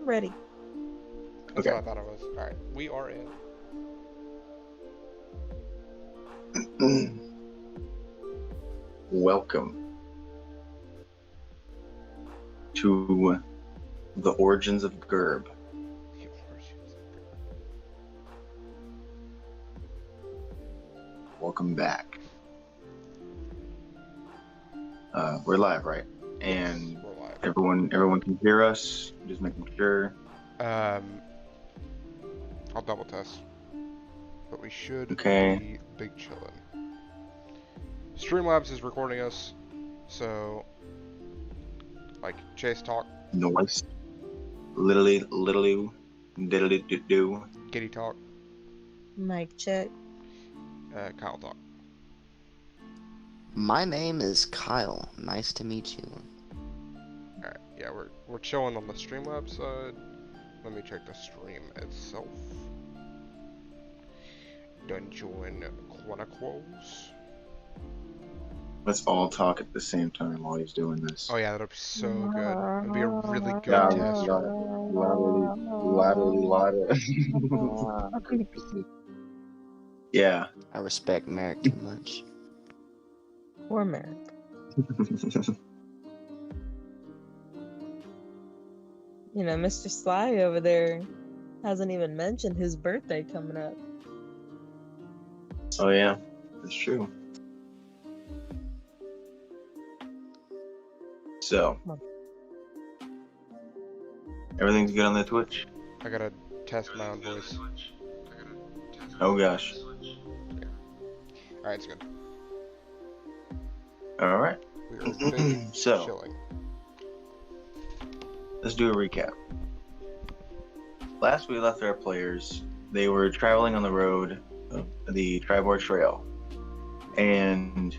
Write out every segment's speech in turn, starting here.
ready. That's Okay. what I thought it was. Alright, we are in. Welcome to the origins of gurb. Welcome back. We're live, right? And Yes, we're live. everyone can hear us. Just making sure. I'll double test. But we should Okay. be big chillin'. Streamlabs is recording us, so like Chase talk, Noise. Literally, diddly do. Kitty talk, Mic check. Kyle talk. My name is Kyle. Nice to meet you. Alright, yeah, we're chilling on the Streamlabs side. Let me check the stream itself. Dungeon Chronicles. Let's all talk at the same time while he's doing this. Oh yeah, that'll be so good. It'll be a really good Yeah, test. Yeah. I respect Merrick too much. Poor Merrick. You know, Mr. Sly over there hasn't even mentioned his birthday coming up. Oh yeah, that's true. So, everything's good on the Twitch? I gotta test my own voice. Oh gosh. Alright, it's good. Alright. We are big So, chilling. let's do a recap. Last we left our players, they were traveling on the road of the Tribord Trail. And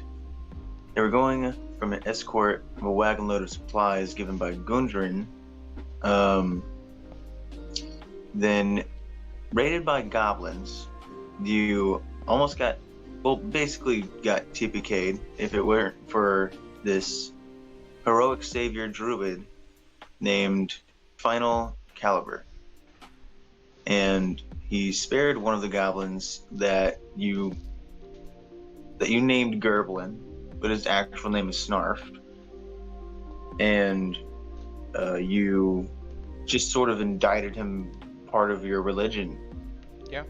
they were going from an escort of a wagon load of supplies given by Gundren, then raided by goblins. You almost basically got TPK'd if it weren't for this heroic savior druid named Final Caliber. And he spared one of the goblins that you named Gerblin, but his actual name is Snarf. And you just sort of indicted him part of your religion. Yeah.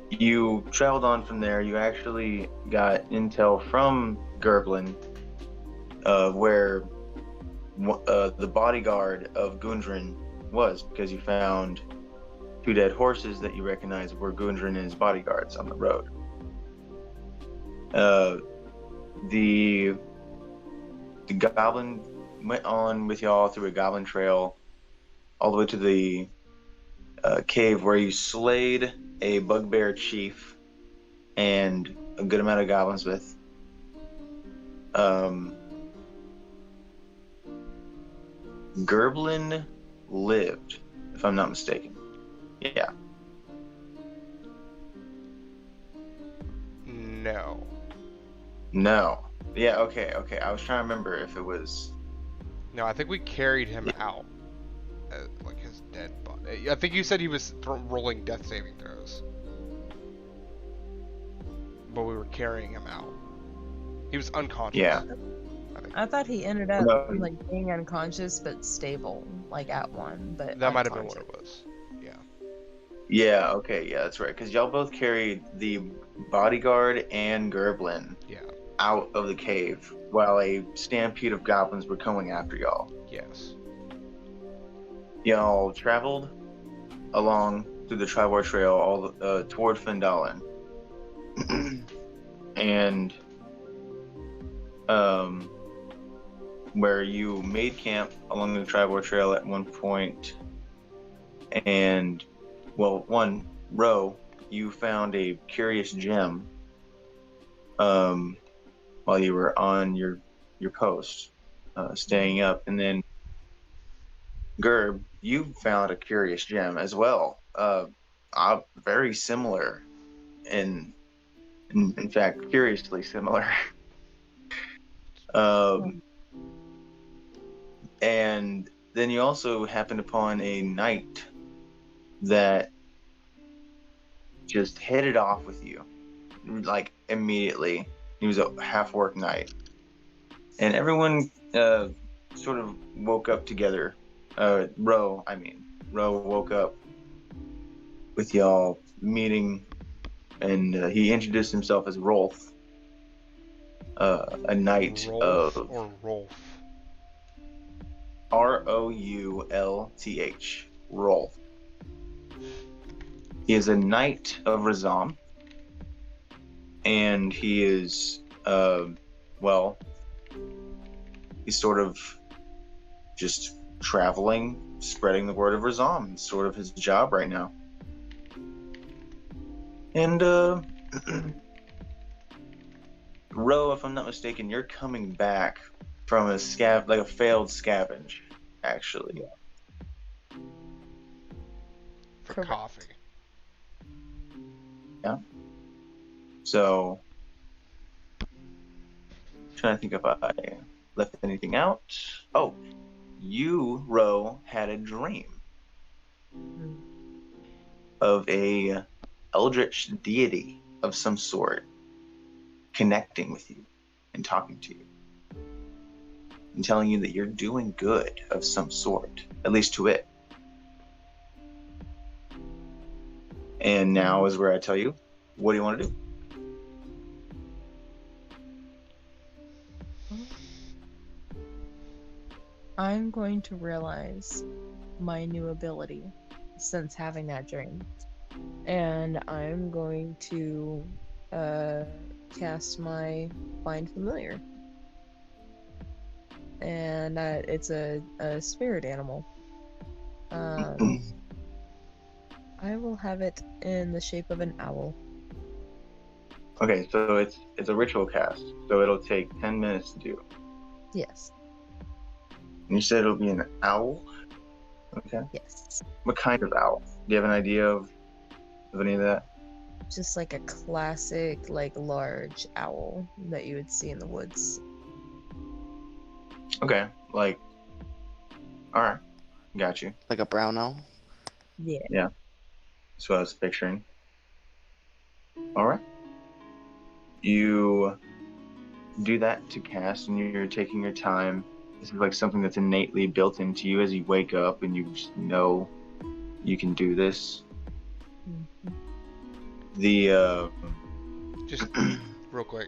You traveled on from there. You actually got intel from Gerblin where the bodyguard of Gundren was, because you found 2 dead horses that you recognized were Gundren and his bodyguards on the road. The goblin went on with y'all through a goblin trail all the way to the cave where you slayed a bugbear chief and a good amount of goblins with. Gerblin lived, if I'm not mistaken. Yeah. No. Yeah, okay. I was trying to remember if it was... No, I think we carried him out. Like his dead body. I think you said he was rolling death saving throws. But we were carrying him out. He was unconscious. Yeah. I thought he ended up like being unconscious but stable, like at one. But that might have been what it was. Yeah. Yeah. Okay. Yeah, that's right. Because y'all both carried the bodyguard and Gerblin out of the cave while a stampede of goblins were coming after y'all. Yes. Y'all traveled along through the Tribord Trail all toward Fendalen, and where you made camp along the Tribord Trail at one point, and one row you found a curious gem while you were on your post, staying up, and then Gurb, you found a curious gem as well. Very similar, in fact, curiously similar. And then you also happened upon a knight that just hit it off with you, like immediately. He was a half-orc knight, and everyone sort of woke up together. Ro woke up with y'all meeting, and he introduced himself as Rolf, a knight Rolf of or Rolf? Roulth, Rolf. He is a knight of Razam, and he is, he's sort of just traveling, spreading the word of Razam. It's sort of his job right now. And, Ro, if I'm not mistaken, you're coming back from a failed scavenge, actually. For Correct. coffee. Yeah. So, trying to think if I left anything out. Oh, you, Ro, had a dream of a eldritch deity of some sort connecting with you and talking to you and telling you that you're doing good of some sort, at least to it. And now is where I tell you, what do you want to do? I'm going to realize my new ability since having that dream. And I'm going to cast my Find Familiar. And it's a spirit animal. I will have it in the shape of an owl. Okay, so it's a ritual cast, so it'll take 10 minutes to do. Yes. And you said it'll be an owl? Okay. Yes. What kind of owl? Do you have an idea of any of that? Just like a classic, like large owl that you would see in the woods. Okay, like, alright, got you. Like a brown owl? Yeah. That's what I was picturing. Alright. You do that to cast, and you're taking your time. This is like something that's innately built into you as you wake up, and you just know you can do this. Mhm. The, Just real quick,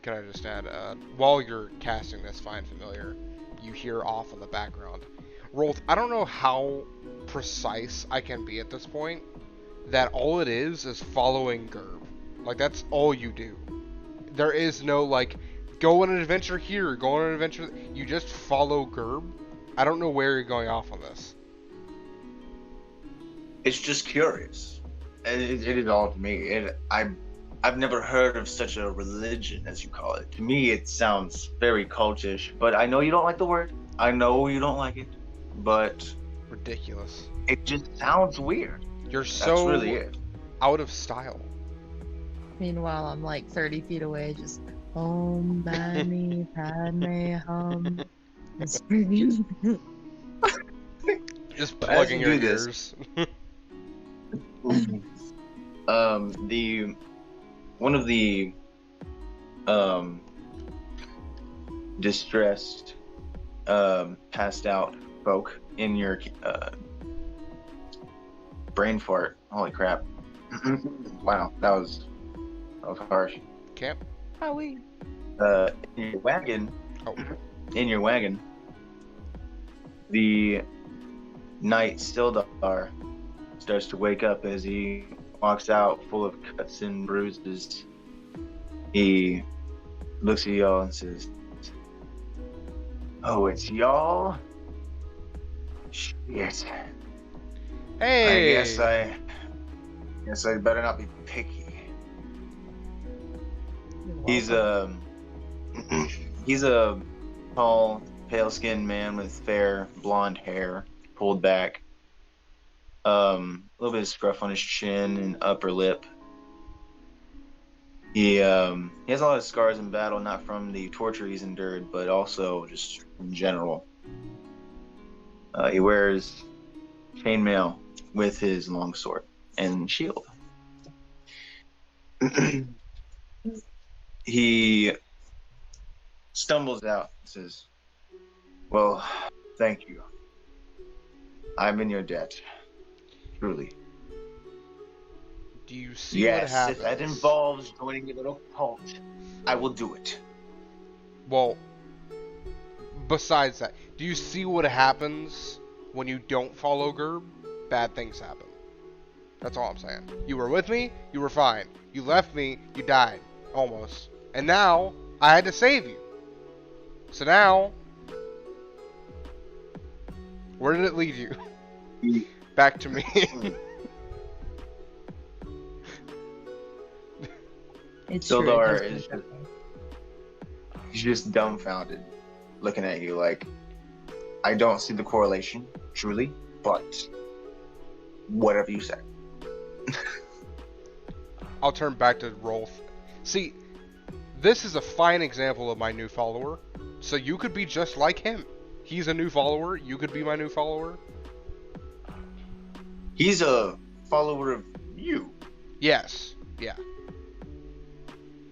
can I just add, while you're casting this Find Familiar, you hear off in the background. Rolf, I don't know how precise I can be at this point, that all it is following gurb. Like, that's all you do. There is no, like, go on an adventure here, go on an adventure... You just follow gurb. I don't know where you're going off on this. it's just curious. It is all to me. I've never heard of such a religion, as you call it. To me, it sounds very cultish, but I know you don't like the word. I know you don't like it, but Ridiculous. it just sounds weird. You're That's so really it. out of style. Meanwhile, I'm like 30 feet away, just Om Bani Padme Hum. Just As plugging you your do this- ears. One of the distressed, passed out folk in your brain fart. Holy crap! Wow, that was harsh. Camp? How we? In your wagon. Oh. In your wagon, the knight Sildar starts to wake up as he walks out full of cuts and bruises. He looks at y'all and says, "Oh, it's y'all? Shit. Hey! I guess I better not be picky." He's he's a tall, pale-skinned man with fair blonde hair pulled back. A little bit of scruff on his chin and upper lip. He has a lot of scars in battle, not from the torture he's endured, but also just in general. He wears chainmail with his longsword and shield. He stumbles out and says, "Well, thank you. I'm in your debt. Truly." Do you see what Yes, happens? if that involves joining a little cult, I will do it. Well, besides that, do you see what happens when you don't follow Gurb? Bad things happen. That's all I'm saying. You were with me, you were fine. You left me, you died. Almost. And now, I had to save you. So now, where did it lead you? Back to me. It's true. Sildar It is does he's just dumbfounded, looking at you like, I don't see the correlation, truly, but whatever you say. I'll turn back to Rolf. See, this is a fine example of my new follower. So you could be just like him. He's a new follower. You could be my new follower. He's a follower of you. Yes. Yeah.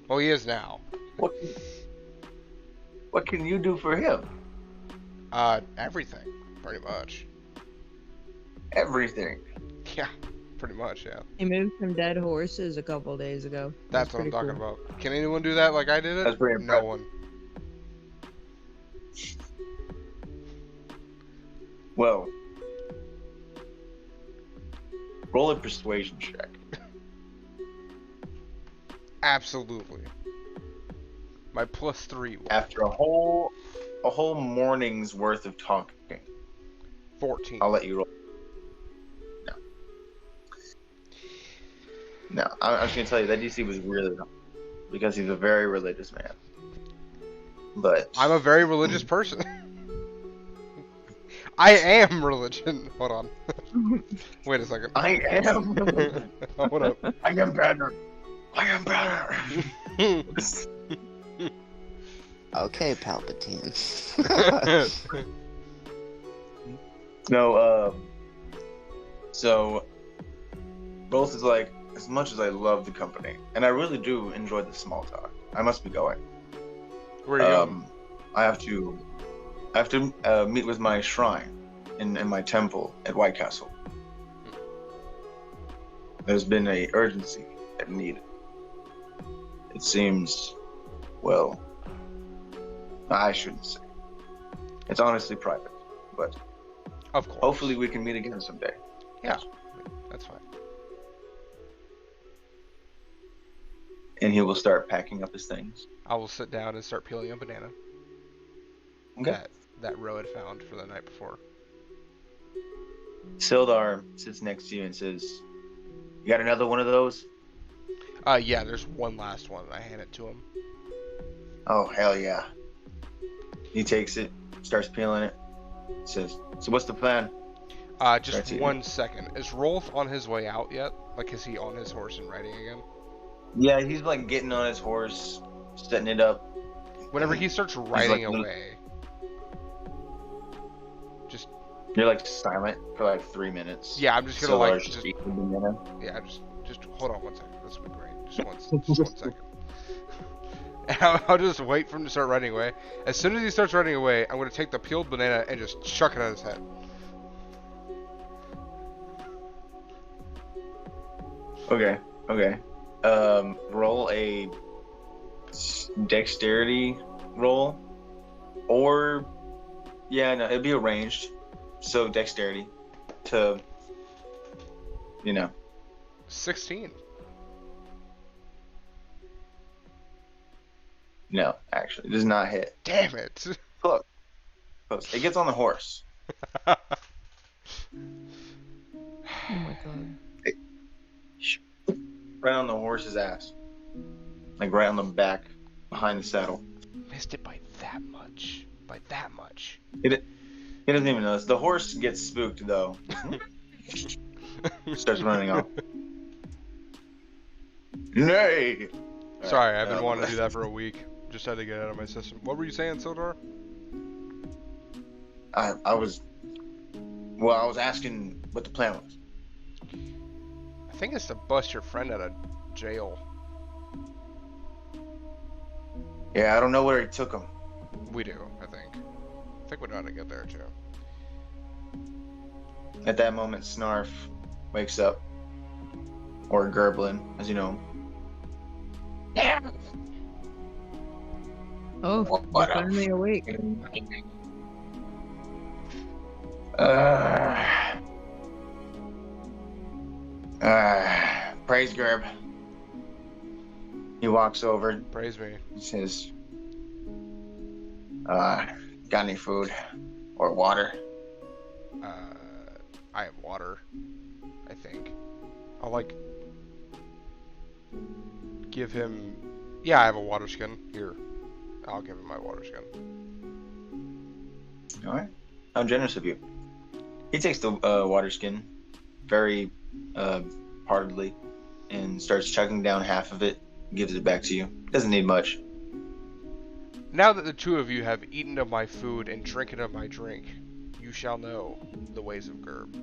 Well, he is now. What can you do for him? Everything, pretty much. Everything. Yeah, pretty much, yeah. He moved some dead horses a couple days ago. That's what I'm pretty talking cool. about. Can anyone do that like I did it? That's pretty No impressive. one. Well, roll a persuasion check. Absolutely. My +3 will After a whole morning's worth of talking, 14. I'll let you roll. No, I'm just gonna tell you that DC was really low because he's a very religious man. But I'm a very religious person. I am religion. Hold on. Wait a second. I am. Hold up. I am better. I am better. Okay, Palpatine. No, so Rolf is like, as much as I love the company, and I really do enjoy the small talk, I must be going. Where are you going? I have to meet with my shrine in my temple at White Castle. There's been a urgency that needed. It seems, well, I shouldn't say. It's honestly private, but Of course. hopefully we can meet again someday. Yeah. That's fine. And he will start packing up his things. I will sit down and start peeling a banana. Okay. That Ro had found for the night before. Sildar sits next to you and says, "You got another one of those?" Yeah, there's one last one. I hand it to him. Oh, hell yeah. He takes it, starts peeling it, says, "So what's the plan?" Just That's it. 1 second. Is Rolf on his way out yet? Like, is he on his horse and riding again? Yeah, he's like getting on his horse, setting it up. Whenever he starts riding like- away, just You're like silent for like 3 minutes. yeah, I'm just gonna like Sildar's just eating the banana. yeah, just hold on 1 second. This will be great. Just 1 second. And I'll just wait for him to start riding away. As soon as he starts riding away, I'm gonna take the peeled banana and just chuck it at his head. Okay. Roll a dexterity roll, or yeah, no, it'd be arranged. So dexterity to, 16. No, actually, it does not hit. Damn it. Close. It gets on the horse. Oh my god. Right on the horse's ass. Like right on the back, behind the saddle. Missed it by that much. By that much. He doesn't even notice. The horse gets spooked though. Starts running off. Nay! Sorry, I've been wanting to do that for a week. Just had to get it out of my system. What were you saying, Sildar? I was. Well, I was asking what the plan was. I think it's to bust your friend out of jail. Yeah, I don't know where he took him. We do, I think. I think we know how to get there too. At that moment, Snarf wakes up, or Gerblin, as you know. Yeah. Oh, What you're finally awake. Praise Gerb. He walks over. Praise me. He says, got any food or water? I have water, I think. I'll, like, give him... Yeah, I have a water skin. Here. I'll give him my water skin. Alright. How generous of you. He takes the water skin very heartedly and starts chugging down half of it, gives it back to you. Doesn't need much. Now that the two of you have eaten of my food and drinken of my drink, you shall know the ways of Gurb.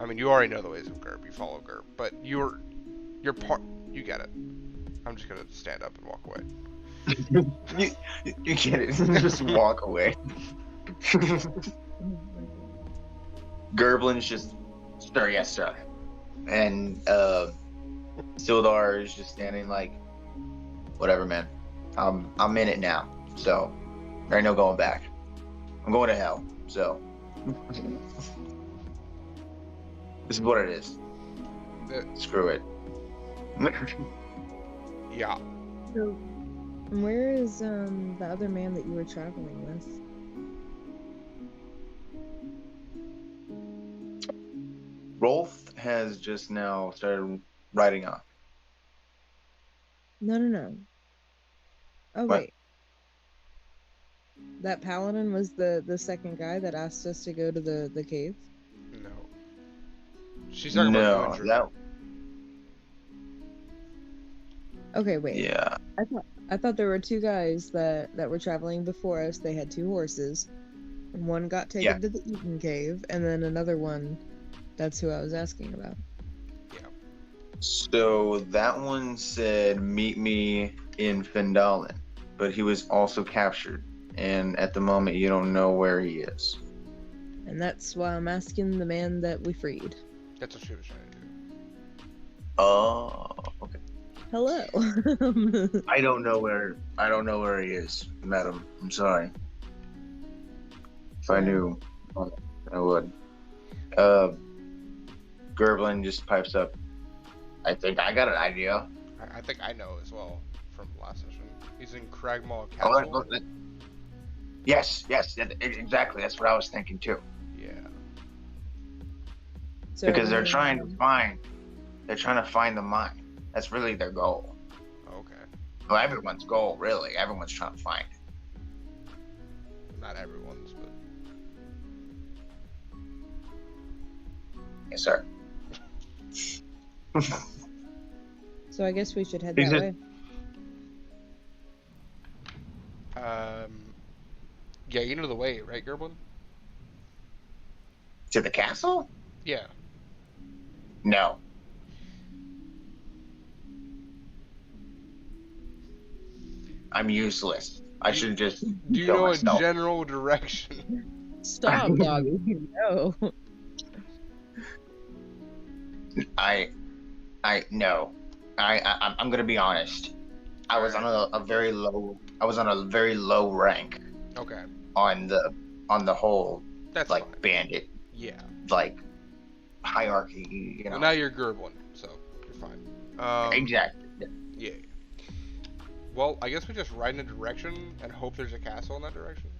I mean, you already know the ways of Gurb. You follow Gurb, but you're part. You get it. I'm just gonna stand up and walk away. you get it. Just walk away. Gerblin's just, sir, yes, sir. And Sildar is just standing like, whatever, man. I'm in it now, so there ain't no going back. I'm going to hell, so this is what it is. Screw it. Yeah. So, where is the other man that you were traveling with? Rolf has just now started riding off. No. Oh, What? wait. That paladin was the second guy that asked us to go to the cave? No. She's talking about Gundren. that. Okay, wait. Yeah. I thought there were two guys that were traveling before us. They had two horses. And one got taken to the Eaton Cave, and then another one, that's who I was asking about. Yeah. So that one said, meet me in Findalen, but he was also captured, and at the moment you don't know where he is. And that's why I'm asking the man that we freed. That's what she was trying to do. Oh, okay. Hello. I don't know where he is, madam. I'm sorry. If I knew, I would. Gerblin just pipes up. I think I got an idea. I think I know as well from last session. He's in Cragmaw Oh, Castle. yes, exactly. That's what I was thinking too. Yeah. So, Because they're trying to find the mine. That's really their goal. Okay. Well, everyone's goal, really. Everyone's trying to find it. Not everyone's, but Yes, sir. So I guess we should head Is that it- way. yeah, you know the way, right, Gerblin? To the castle? Yeah. No. I'm useless. I should just Do you kill know myself. a general direction? Stop, doggy. No. No. I'm gonna be honest. I was on a very low rank Okay. on the whole That's like fine. bandit Yeah. like hierarchy, you know. Well, now you're Gerblin, so you're fine. Exactly. Yeah. Well, I guess we just ride in a direction and hope there's a castle in that direction.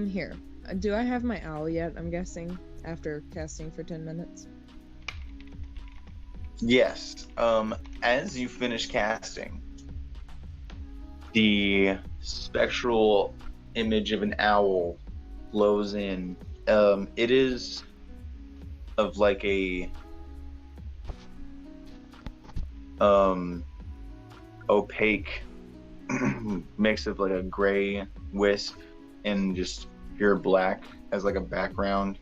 Here. Do I have my owl yet? I'm guessing after casting for 10 minutes. Yes. As you finish casting, the spectral image of an owl flows in. It is of like a opaque mix of like a gray wisp and just pure black as like a background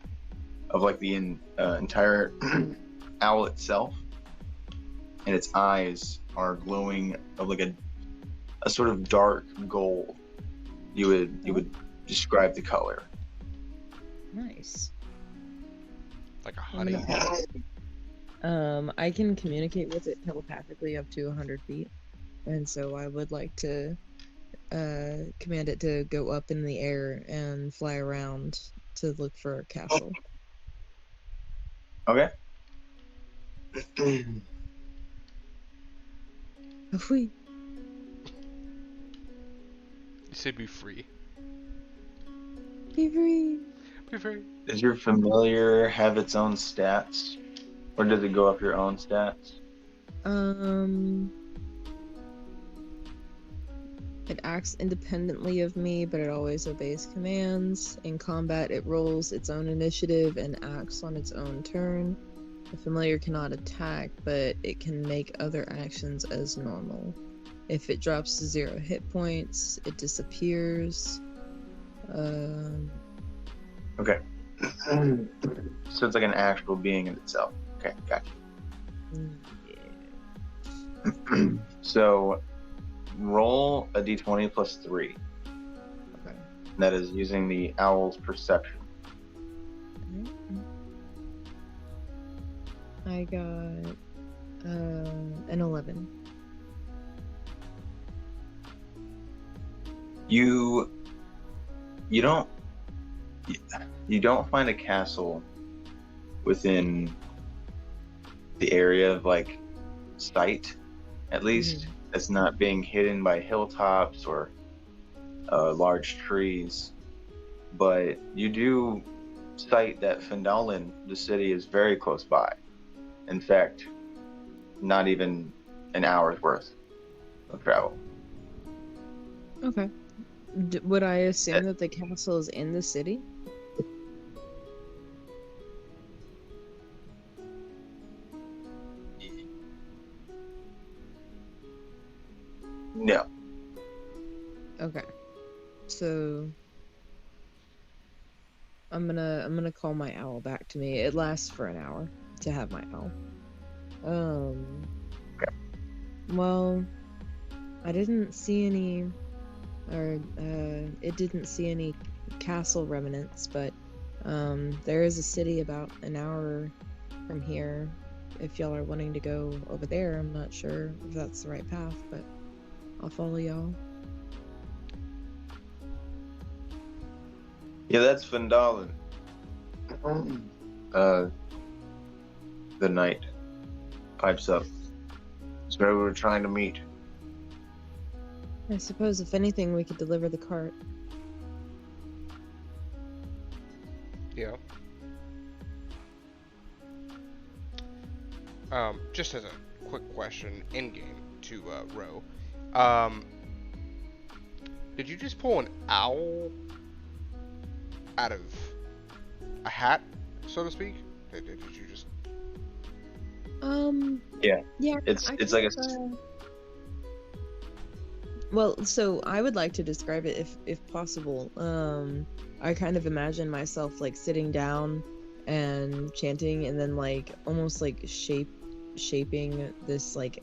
of like the entire owl itself, and its eyes are glowing of like a sort of dark gold. You would describe the color. Nice. Like a I'm honey. I can communicate with it telepathically up to 100 feet, and so I would like to command it to go up in the air and fly around to look for a castle. Okay. Whee! You say be free. Be free! Be free. Does your familiar have its own stats, or does it go up your own stats? It acts independently of me, but it always obeys commands. In combat, it rolls its own initiative and acts on its own turn. The familiar cannot attack, but it can make other actions as normal. If it drops to 0 hit points, it disappears. Okay. So it's like an actual being in itself. Okay, gotcha. So roll a d20 plus 3. Okay. That is using the owl's perception. I got an 11. You don't find a castle within the area of like sight, at least. That's not being hidden by hilltops or large trees. But you do sight that Fendalen, the city, is very close by. In fact, not even an hour's worth of travel. Okay. Would I assume that the castle is in the city? No. Okay. So I'm gonna call my owl back to me. It lasts for an hour to have my owl. Okay. Well, I didn't see any, or it didn't see any castle remnants, but there is a city about an hour from here. If y'all are wanting to go over there, I'm not sure if that's the right path, but I'll follow y'all. Yeah, that's Fendalen. The knight pipes up. It's where we were trying to meet. I suppose if anything, we could deliver the cart. Yeah. Just as a quick question, in game to Ro. Did you just pull an owl out of a hat, so to speak? Did you just? Yeah. Yeah. It's like a. Well, so I would like to describe it if possible. I kind of imagine myself like sitting down and chanting, and then like almost like shaping this like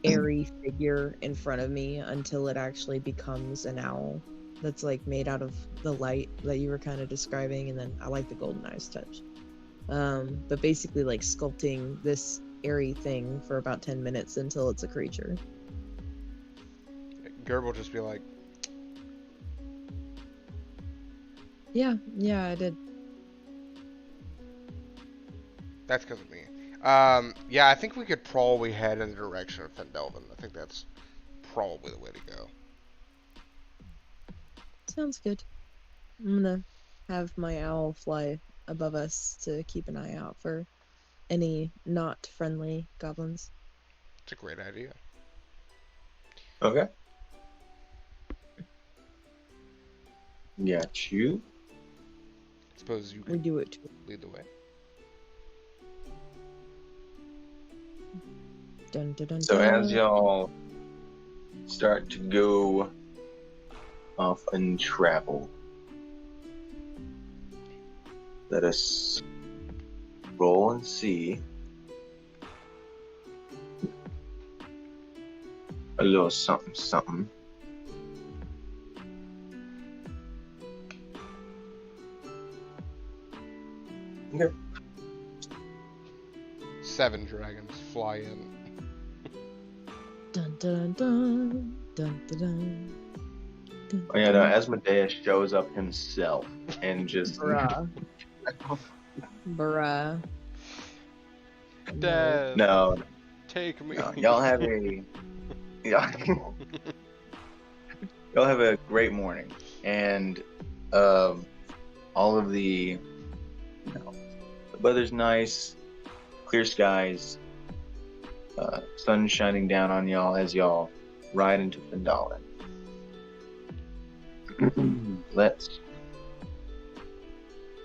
airy figure in front of me until it actually becomes an owl that's like made out of the light that you were kind of describing, and then I like the golden eyes touch. But basically like sculpting this airy thing for about 10 minutes until it's a creature. Gurb will just be like, Yeah, I did. that's because of me. Yeah, I think we could probably head in the direction of Fendelvin. I think that's probably the way to go. Sounds good. I'm gonna have my owl fly above us to keep an eye out for any not friendly goblins. It's a great idea. Okay. Got you. Suppose you We could do it too. lead the way. Dun, dun, dun, So dun. as y'all start to go off and travel, Let us roll and see. A little something, something. Okay. 7 dragons fly in. Dun dun dun dun dun dun. Dun, Oh yeah, no, dun. Asmodeus shows up himself and just Bruh. Bruh. No. Dad, no, take me. no, y'all have a y'all, y'all have a great morning, and all of the the weather's nice, clear skies, sun shining down on y'all as y'all ride into Findalin. Let's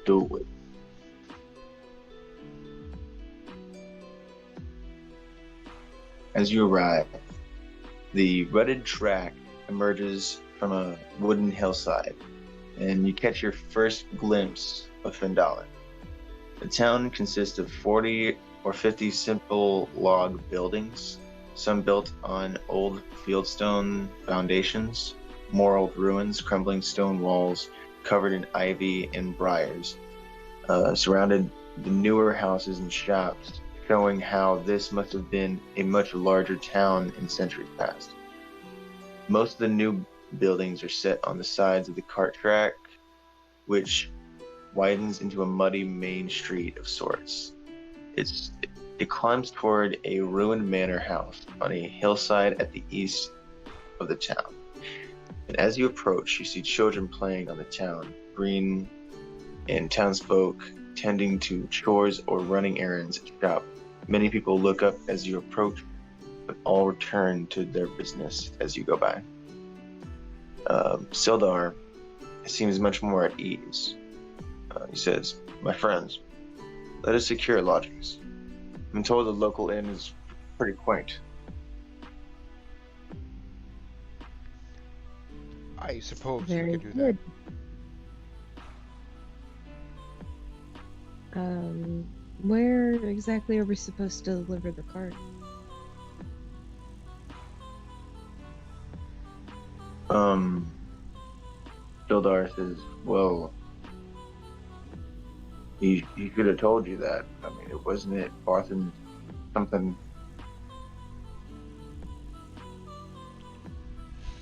do it. As you arrive, the rutted track emerges from a wooden hillside, and you catch your first glimpse of Findalin. The town consists of 40 or 50 simple log buildings, some built on old fieldstone foundations, more old ruins, crumbling stone walls covered in ivy and briars, surrounded the newer houses and shops, showing how this must have been a much larger town in centuries past. Most of the new buildings are set on the sides of the cart track, which widens into a muddy main street of sorts. It climbs toward a ruined manor house on a hillside at the east of the town. And as you approach, you see children playing on the town green and townsfolk tending to chores or running errands at the shop. Many people look up as you approach, but all return to their business as you go by. Sildar seems much more at ease. He says, "My friends, let us secure lodgings. I'm told the local inn is pretty quaint." I suppose Very we could do good. that. Where exactly are we supposed to deliver the cart? Sildar says, "Well, he could have told you that. I mean, it wasn't it Barthen something."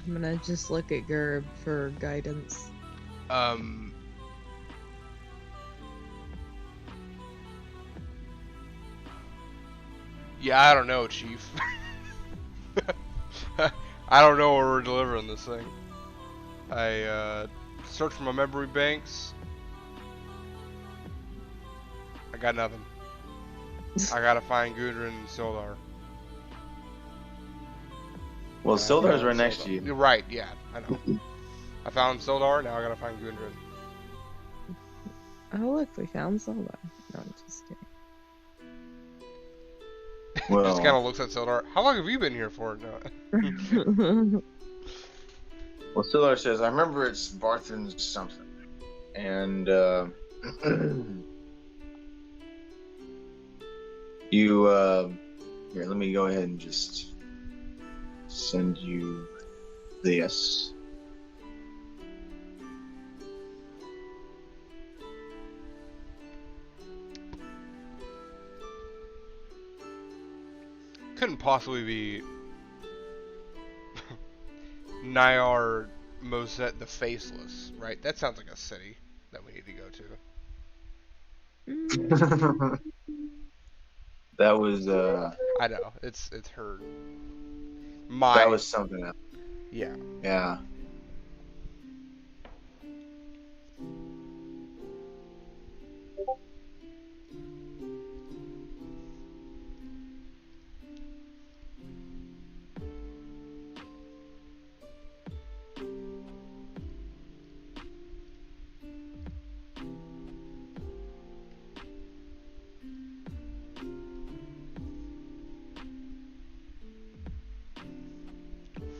I'm gonna just look at Gurb for guidance. Yeah, I don't know, Chief. I don't know where we're delivering this thing. I searched for my memory banks. I got nothing. I gotta find Gudrun and Sildar. Well, And I Sildar's found right next Sildar. to you. You're right, yeah, I know. I found Sildar, now I gotta find Gudrun. Oh look, we found Zelda. No, I'm just kidding. Well, Just kind of looks at Sildar. How long have you been here for? No. well, Sildar says, "I remember it's Barthen's something," and you here. Let me go ahead and just send you this. Couldn't possibly be Nyar Moset the Faceless, right? That sounds like a city that we need to go to. That was I know, it's her. that was something else. Yeah. Yeah.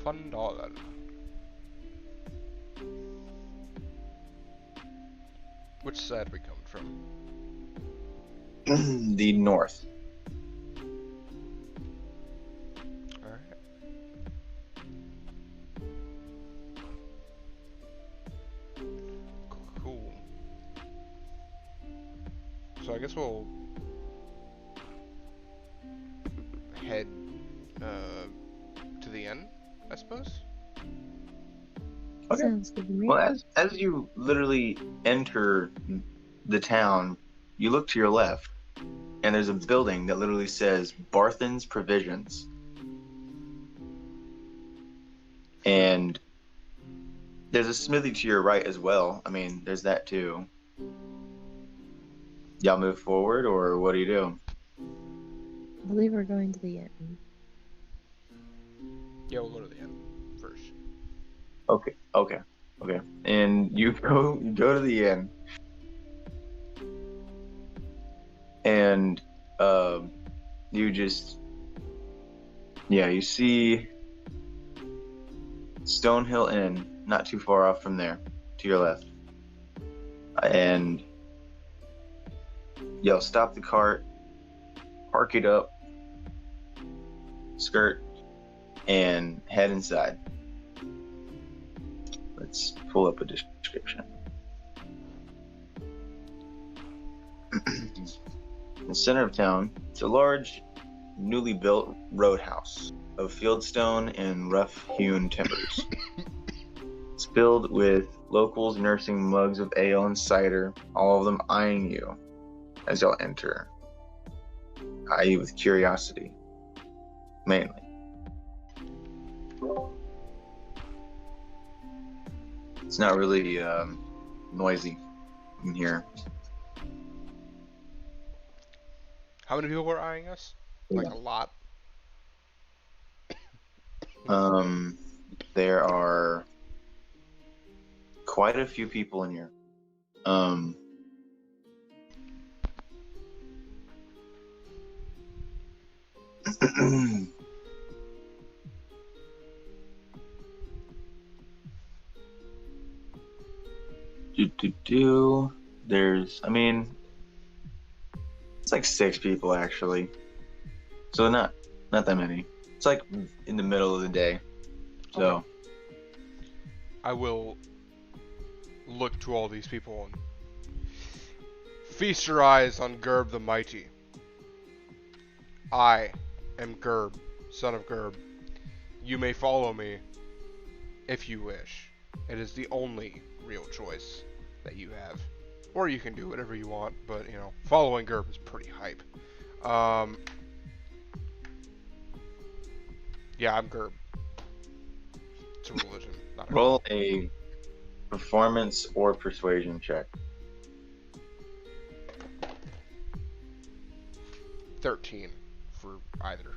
$1. Which side are we coming from? the north. Alright. Cool. So I guess we'll head to the inn, I suppose. Okay. Sounds good to me. Well, as you literally enter the town, you look to your left, and there's a building that literally says Barthen's Provisions. And there's a smithy to your right as well. I mean, there's that too. Y'all move forward, or what do you do? I believe we're going to the inn. Yeah, we'll go to the inn first. Okay. And you go to the inn, and you just you see Stonehill Inn, not too far off from there, to your left, and you'll stop the cart, park it up, skirt, and head inside. Let's pull up a description. In the center of town, it's a large, newly built roadhouse of fieldstone and rough-hewn timbers. It's filled with locals nursing mugs of ale and cider, all of them eyeing you as y'all enter, i.e. with curiosity, mainly. It's not really noisy in here. How many people are eyeing us? Like a lot. There are quite a few people in here. There's, I mean, it's like 6 people actually. So not that many. It's like in the middle of the day. So Okay. I will look to all these people and feast your eyes on Gurb the Mighty. I am Gurb, son of Gurb. You may follow me if you wish. It is the only real choice that you have. Or you can do whatever you want, but, you know, following Gurb is pretty hype. Yeah, I'm Gurb. It's a religion, not a roll a performance or persuasion check. 13 for either.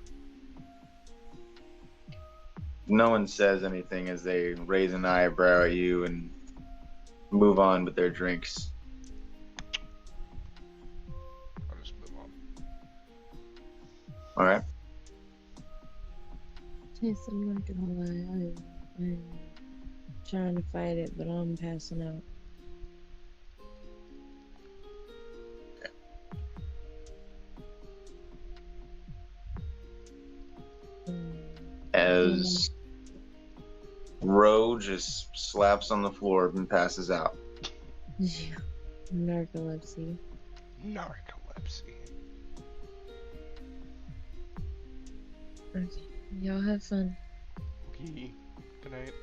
No one says anything as they raise an eyebrow at you and move on with their drinks. I'll just move on. All right. Yes, I'm not gonna lie. I'm trying to fight it, but I'm passing out. As Ro just slaps on the floor and passes out. Yeah. Narcolepsy. Narcolepsy. Okay. Y'all have fun. Okay. Good night.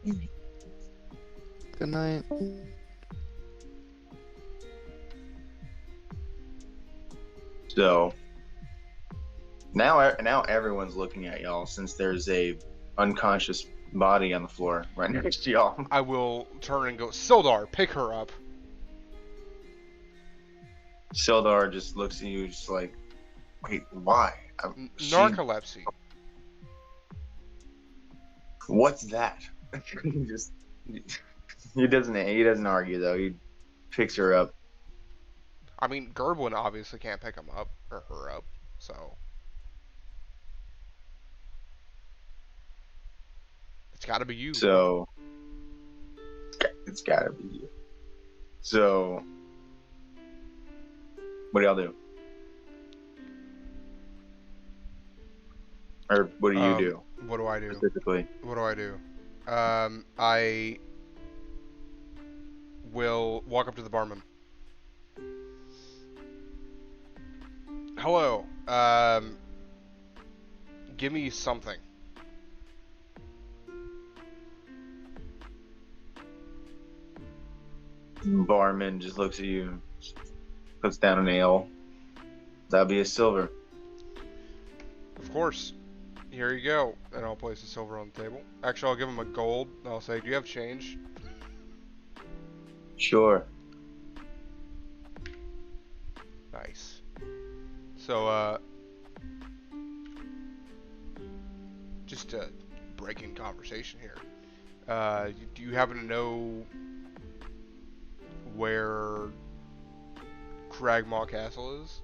Good night. Good night. So now everyone's looking at y'all since there's a unconscious body on the floor right next to y'all. I will turn and go, Sildar, pick her up. Sildar just looks at you just like, wait, why? Narcolepsy. What's that? he doesn't argue though. He picks her up. I mean, Gerblin obviously can't pick him up, or her up, so. It's gotta be you. So it's gotta be you. So What do y'all do? Or what do you do What do I do? specifically? What do I do? I will walk up to the barman. Hello. Give me something. Barman just looks at you, puts down an ale. That'll be a silver. Of course. Here you go. And I'll place the silver on the table. Actually, I'll give him a gold. I'll say, do you have change? Sure. Nice. So, just breaking conversation here. Do you happen to know where Cragmaw Castle is?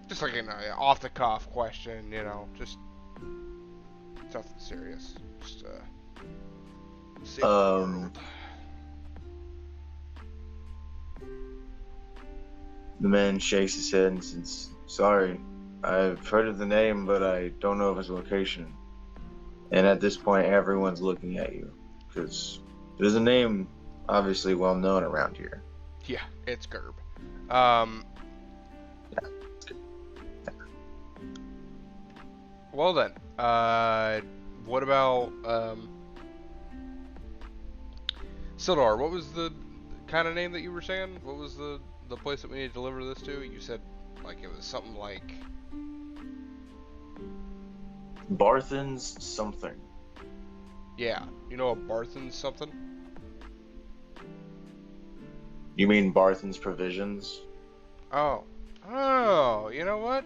Just like an off the cuff question, you know, just nothing serious. Just save the world. The man shakes his head and says, "Sorry, I've heard of the name, but I don't know of its location." And at this point, everyone's looking at you because it is a name obviously well known around here. Yeah, it's Gurb. Well then, what about Sildar? What was the kind of name that you were saying? What was the place that we need to deliver this to? You said like it was something like Barthen's something. yeah. You know a Barthen's something? You mean Barthen's Provisions? Oh, you know what?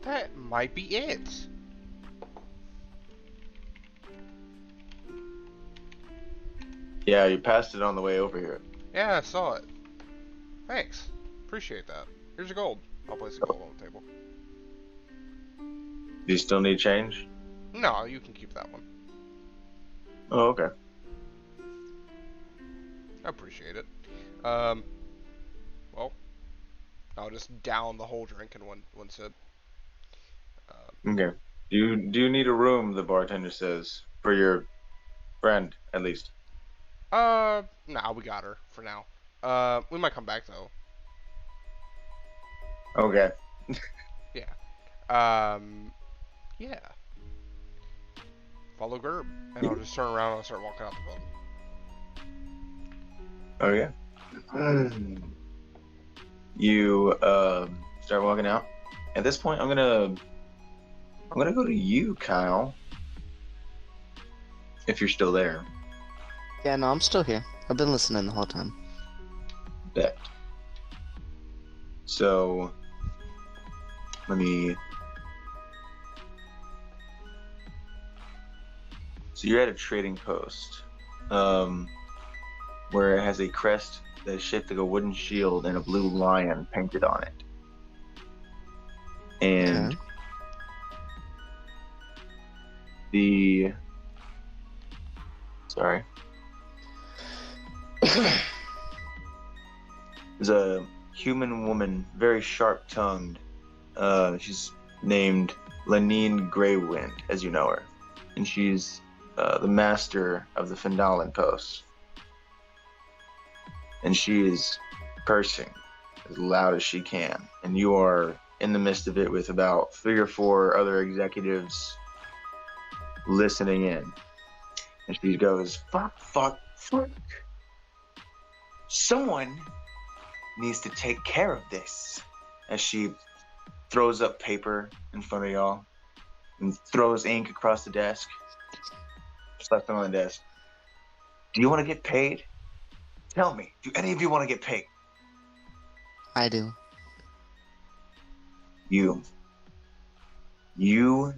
That might be it. Yeah, you passed it on the way over here. Yeah, I saw it. Thanks. Appreciate that. Here's your gold. I'll place the gold on the table. Do you still need change? No, you can keep that one. Oh, okay. I appreciate it. Well, I'll just down the whole drink in one sip. Okay. Do you need a room? The bartender says, for your friend, at least. Nah, we got her for now. We might come back though. Okay. Yeah. Follow Gurb, and I'll just turn around and I'll start walking out the building. Oh yeah. You start walking out. At this point, I'm gonna go to you, Kyle. If you're still there. Yeah, no, I'm still here. I've been listening the whole time. Bet. So let me. So you're at a trading post, where it has a crest that is shaped like a wooden shield and a blue lion painted on it. And Okay. sorry. There's a human woman, very sharp-tongued. She's named Lenine Greywind, as you know her. And she's the master of the Fendalin post. And she is cursing as loud as she can. And you are in the midst of it with about 3 or 4 other executives listening in. And she goes, fuck, fuck, fuck. Someone needs to take care of this. As she throws up paper in front of y'all and throws ink across the desk. Slaps them on the desk. Do you want to get paid? Tell me, do any of you want to get paid? I do. You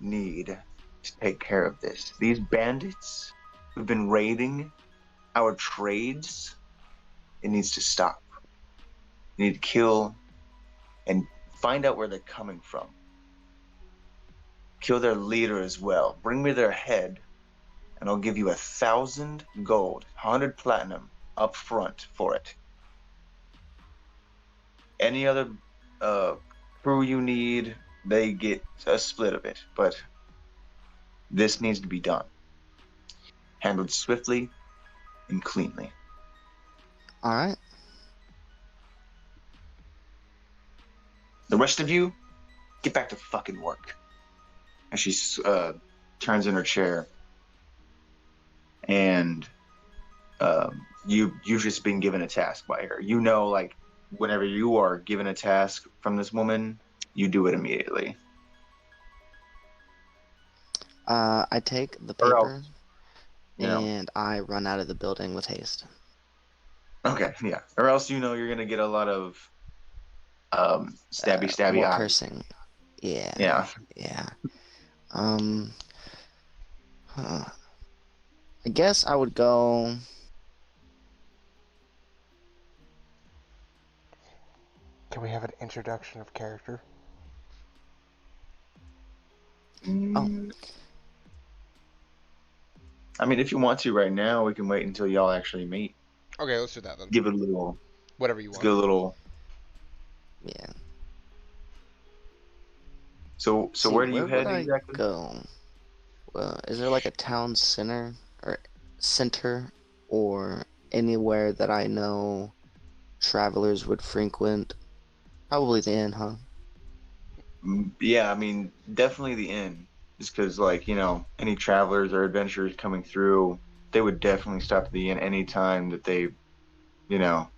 need to take care of this. These bandits who've been raiding our trades, it needs to stop. You need to kill and find out where they're coming from. Kill their leader as well. Bring me their head, and and I'll give you 1,000 gold, 100 platinum up front for it. Any other crew you need, they get a split of it, but this needs to be done. Handled swiftly and cleanly. Alright. The rest of you, get back to fucking work. And she turns in her chair, and you've just been given a task by her. You know, like, whenever you are given a task from this woman, you do it immediately. I take the Or paper else, you know. and I run out of the building with haste. Okay, yeah. Or else you know you're gonna get a lot of stabby More eyes. cursing. Yeah. Yeah. Yeah. Huh. I guess I would go. Can we have an introduction of character? Oh. I mean, if you want to right now, we can wait until y'all actually meet. Okay, let's do that then. Give it a little. Whatever you Let's want. get a little. Yeah. So See, where do you would head I exactly? go? Well, is there like a town center or anywhere that I know travelers would frequent? Probably the inn, huh? Yeah, I mean, definitely the inn. Just because, like, you know, any travelers or adventurers coming through, they would definitely stop at the inn any time that they, you know,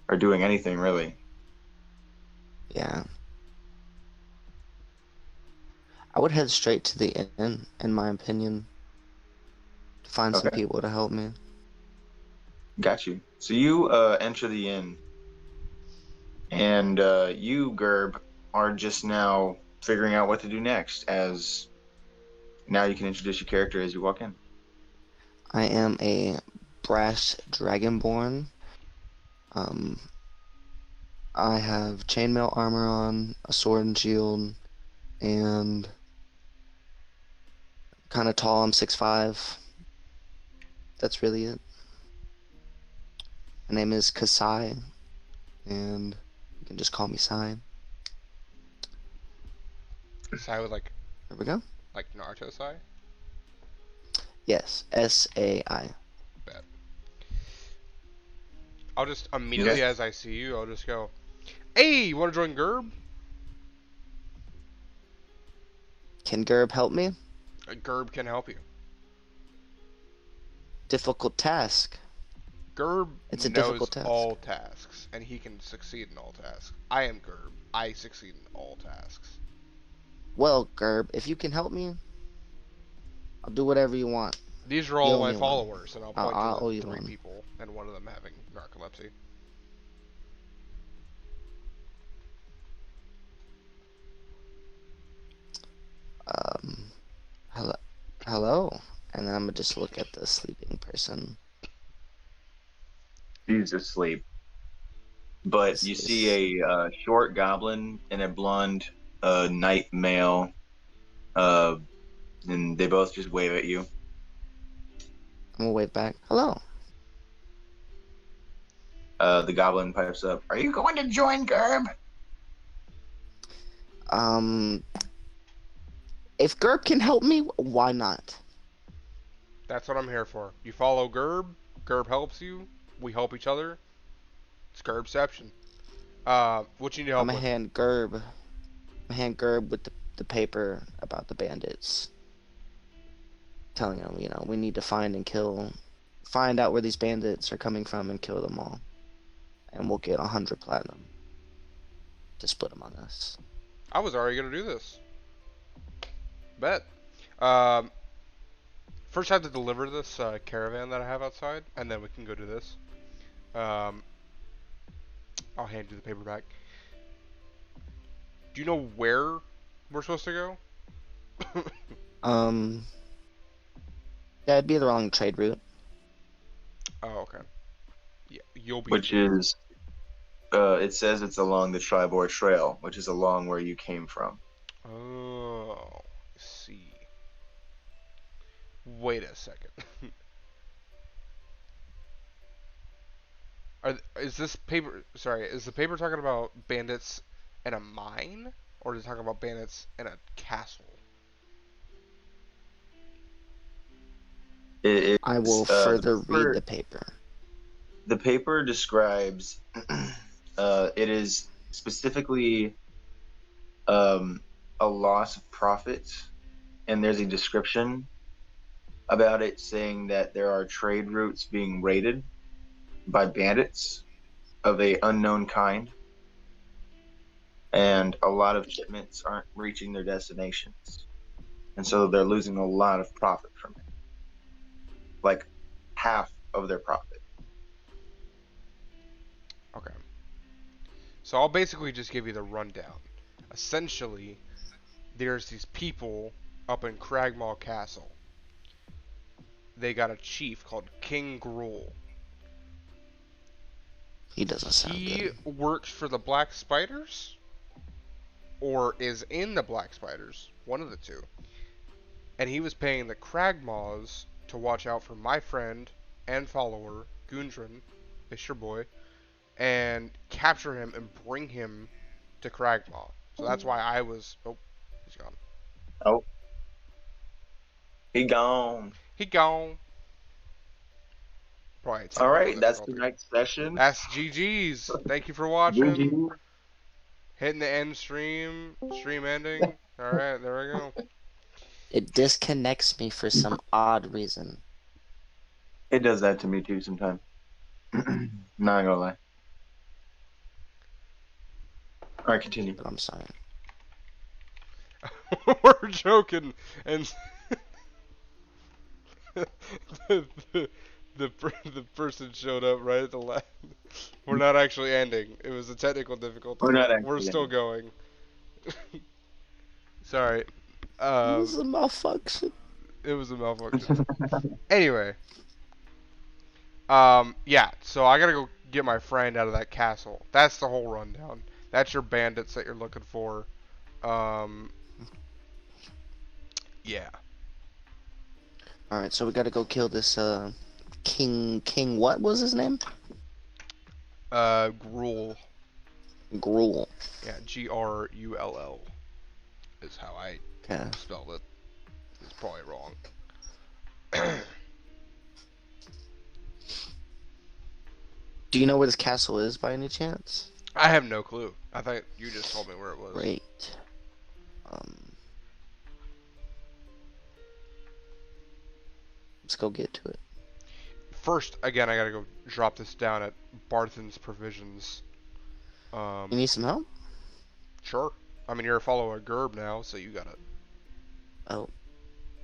are doing anything really. Yeah. I would head straight to the inn, in my opinion, to find some Okay, people to help me. got you. So you enter the inn, and you, Gerb, are just now figuring out what to do next, as now you can introduce your character as you walk in. I am a brass dragonborn. Um, I have chainmail armor on, a sword and shield, and kind of tall. I'm 6'5". That's really it. My name is Kasai, and you can just call me Sai. Sai with like There we go. Naruto Sai? Yes, Sai. Bet. I'll just immediately Okay. as I see you, I'll just go, "Hey, you want to join Gurb?" Can Gurb help me? Gurb can help you. Difficult task. Gurb It's a knows difficult task. all tasks, and he can succeed in all tasks. I am Gurb. I succeed in all tasks. Well, Gurb, if you can help me, I'll do whatever you want. These are You all owe my me one. followers, and I'll point I'll to owe the you 3 one. people, and one of them having narcolepsy. Hello, hello, and then I'm gonna just look at the sleeping person. He's asleep. But This you is- see a short goblin and a blonde night male, and they both just wave at you. I'm gonna wave back. Hello. The goblin pipes up. Are you going to join Gerb? If Gurb can help me, why not? That's what I'm here for. You follow Gurb, Gurb helps you, we help each other. It's Gurbception. What you need help I'm gonna with? hand Gurb with the paper about the bandits. Telling him, you know, we need to find out where these bandits are coming from and kill them all. And we'll get 100 platinum to split among us. I was already gonna do this. Bet. First I have to deliver this caravan that I have outside, and then we can go do this. I'll hand you the paper back. Do you know where we're supposed to go? Yeah, it'd be the wrong trade route. Oh, okay. Yeah, you'll be. Which is, it says it's along the Tribor Trail, which is along where you came from. Oh, I see. Wait a second. Is this paper? Sorry, is the paper talking about bandits in a mine, or is it talking about bandits in a castle? I will further read the paper. The paper describes it is specifically a loss of profit, and there's a description about it saying that there are trade routes being raided by bandits of a unknown kind, and a lot of shipments aren't reaching their destinations, and so they're losing a lot of profit from it, like half of their profit. Okay. So I'll basically just give you the rundown. Essentially, there's these people up in Cragmaw Castle. They got a chief called King Gruul. He doesn't sound He good. works for the Black Spiders, or is in the Black Spiders, one of the two. And he was paying the Cragmaws to watch out for my friend and follower, Gundren, it's your boy, and capture him and bring him to Cragmaw. So that's why I was. Oh, he's gone. Oh, he gone. He gone. Probably a All technical right, that's difficulty. tonight's session. That's GG's. Thank you for watching. GG. Hitting the end stream. Stream ending. Alright, there we go. It disconnects me for some odd reason. It does that to me too sometimes. Not gonna lie. All right, continue. But I'm sorry. We're joking. And the person showed up right at the last. We're not actually ending. It was a technical difficulty. We're not actually We're still ending. going. Sorry. It was a malfunction. It was a malfunction. Anyway. Yeah, so I gotta go get my friend out of that castle. That's the whole rundown. That's your bandits that you're looking for. Yeah. Alright, so we gotta go kill this, King, what was his name? Gruul. Gruul. Yeah, Grull is how I Okay. spelled it. It's probably wrong. Do you know where this castle is by any chance? I have no clue. I thought you just told me where it was. Great. Let's go get to it. First, again, I gotta go drop this down at Barthen's Provisions. You need some help? Sure. I mean, you're a follower of Gurb now, so you gotta. Oh.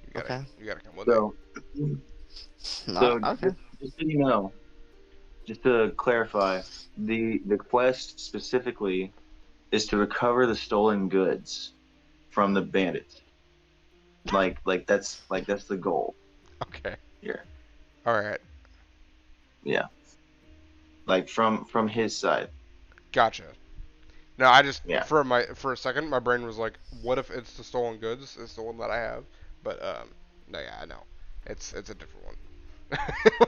You gotta, Okay. You gotta come with me. So Okay. just so you know, just to clarify, the quest specifically is to recover the stolen goods from the bandits. Like that's the goal Okay. here. All right. Yeah. Like from his side. Gotcha. No, I just Yeah. for a second my brain was like, what if it's the stolen goods? It's the one that I have, but no, yeah, I know, it's a different one.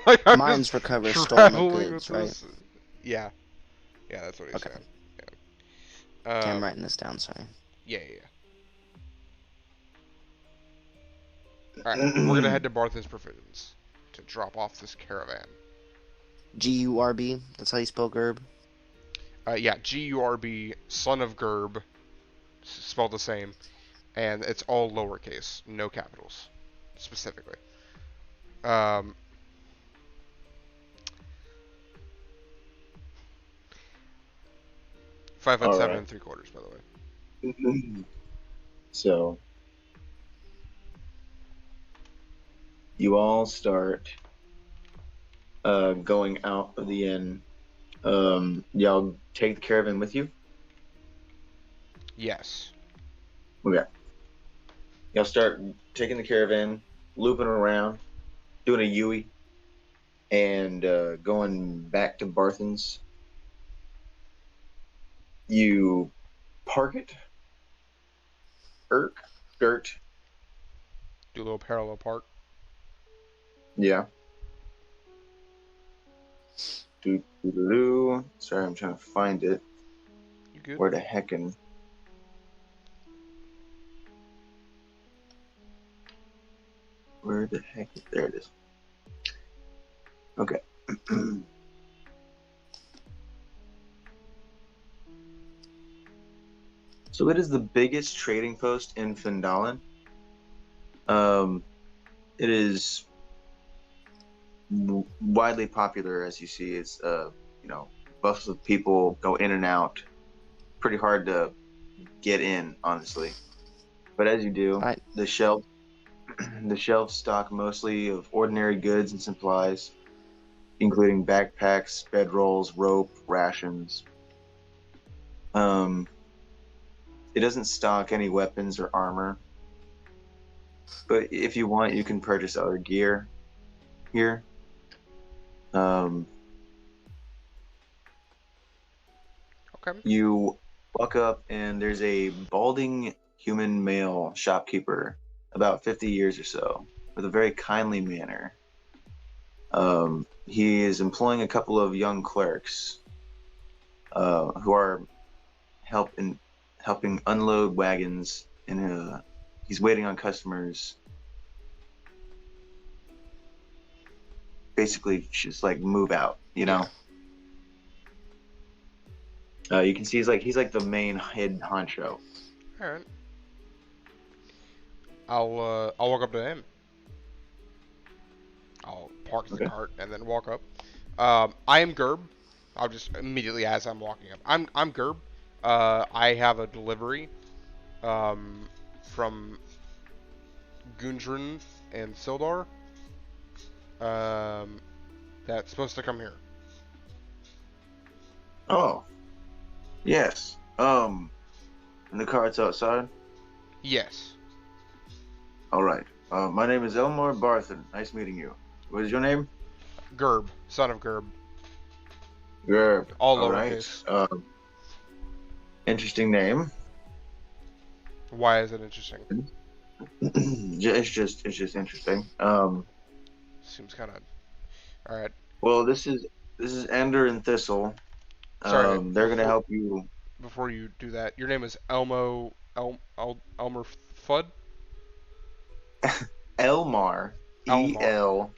Like, I'm Mine's just recover stolen traveling goods, with right? this. Yeah, yeah, that's what he's Okay. saying. Yeah. Okay, I'm writing this down, sorry. Yeah. All right, we're gonna head to Barthen's Provisions to drop off this caravan. Gurb, that's how you spell Gurb? Yeah, Gurb, son of Gurb, spelled the same, and it's all lowercase, no capitals, specifically. 5 foot All 7 right. and 3/4, by the way. So you all start going out of the inn. Y'all take the caravan with you? Yes. Okay. Y'all start taking the caravan, looping around, doing a Yui, and going back to Barthen's. You park it, skirt, Do a little parallel park. Yeah. Do. Sorry, I'm trying to find it. You good? Where the heckin'? Where the heck? There it is. Okay. So it is the biggest trading post in Findalen. It is widely popular, as you see. It's buses of people go in and out. Pretty hard to get in, honestly. But as you do, I the shelf the shelves stock mostly of ordinary goods and supplies, including backpacks, bedrolls, rope, rations. Um, it doesn't stock any weapons or armor, but if you want, you can purchase other gear here. Um, Okay. you walk up, and there's a balding human male shopkeeper, about 50 years or so, with a very kindly manner. He is employing a couple of young clerks who are helping unload wagons, and he's waiting on customers. Basically, just like move out, you know. You can see he's like the main head honcho. All right. I'll walk up to him. I'll park the Okay. cart and then walk up. I am Gurb. I'll just immediately as I'm walking up. I'm Gurb. I have a delivery from Gundren and Sildar. That's supposed to come here. Oh, yes. And the cart's outside. Yes. All right. My name is Elmore Barthen. Nice meeting you. What is your name? Gurb, son of Gurb. Gerb. All All right. lowercase. Interesting name. Why is it interesting? It's just interesting. Seems kind of. All right. Well, this is Ender and Thistle. Sorry. They're gonna help you. Before you do that, your name is Elmer Fudd. Elmar, Elmar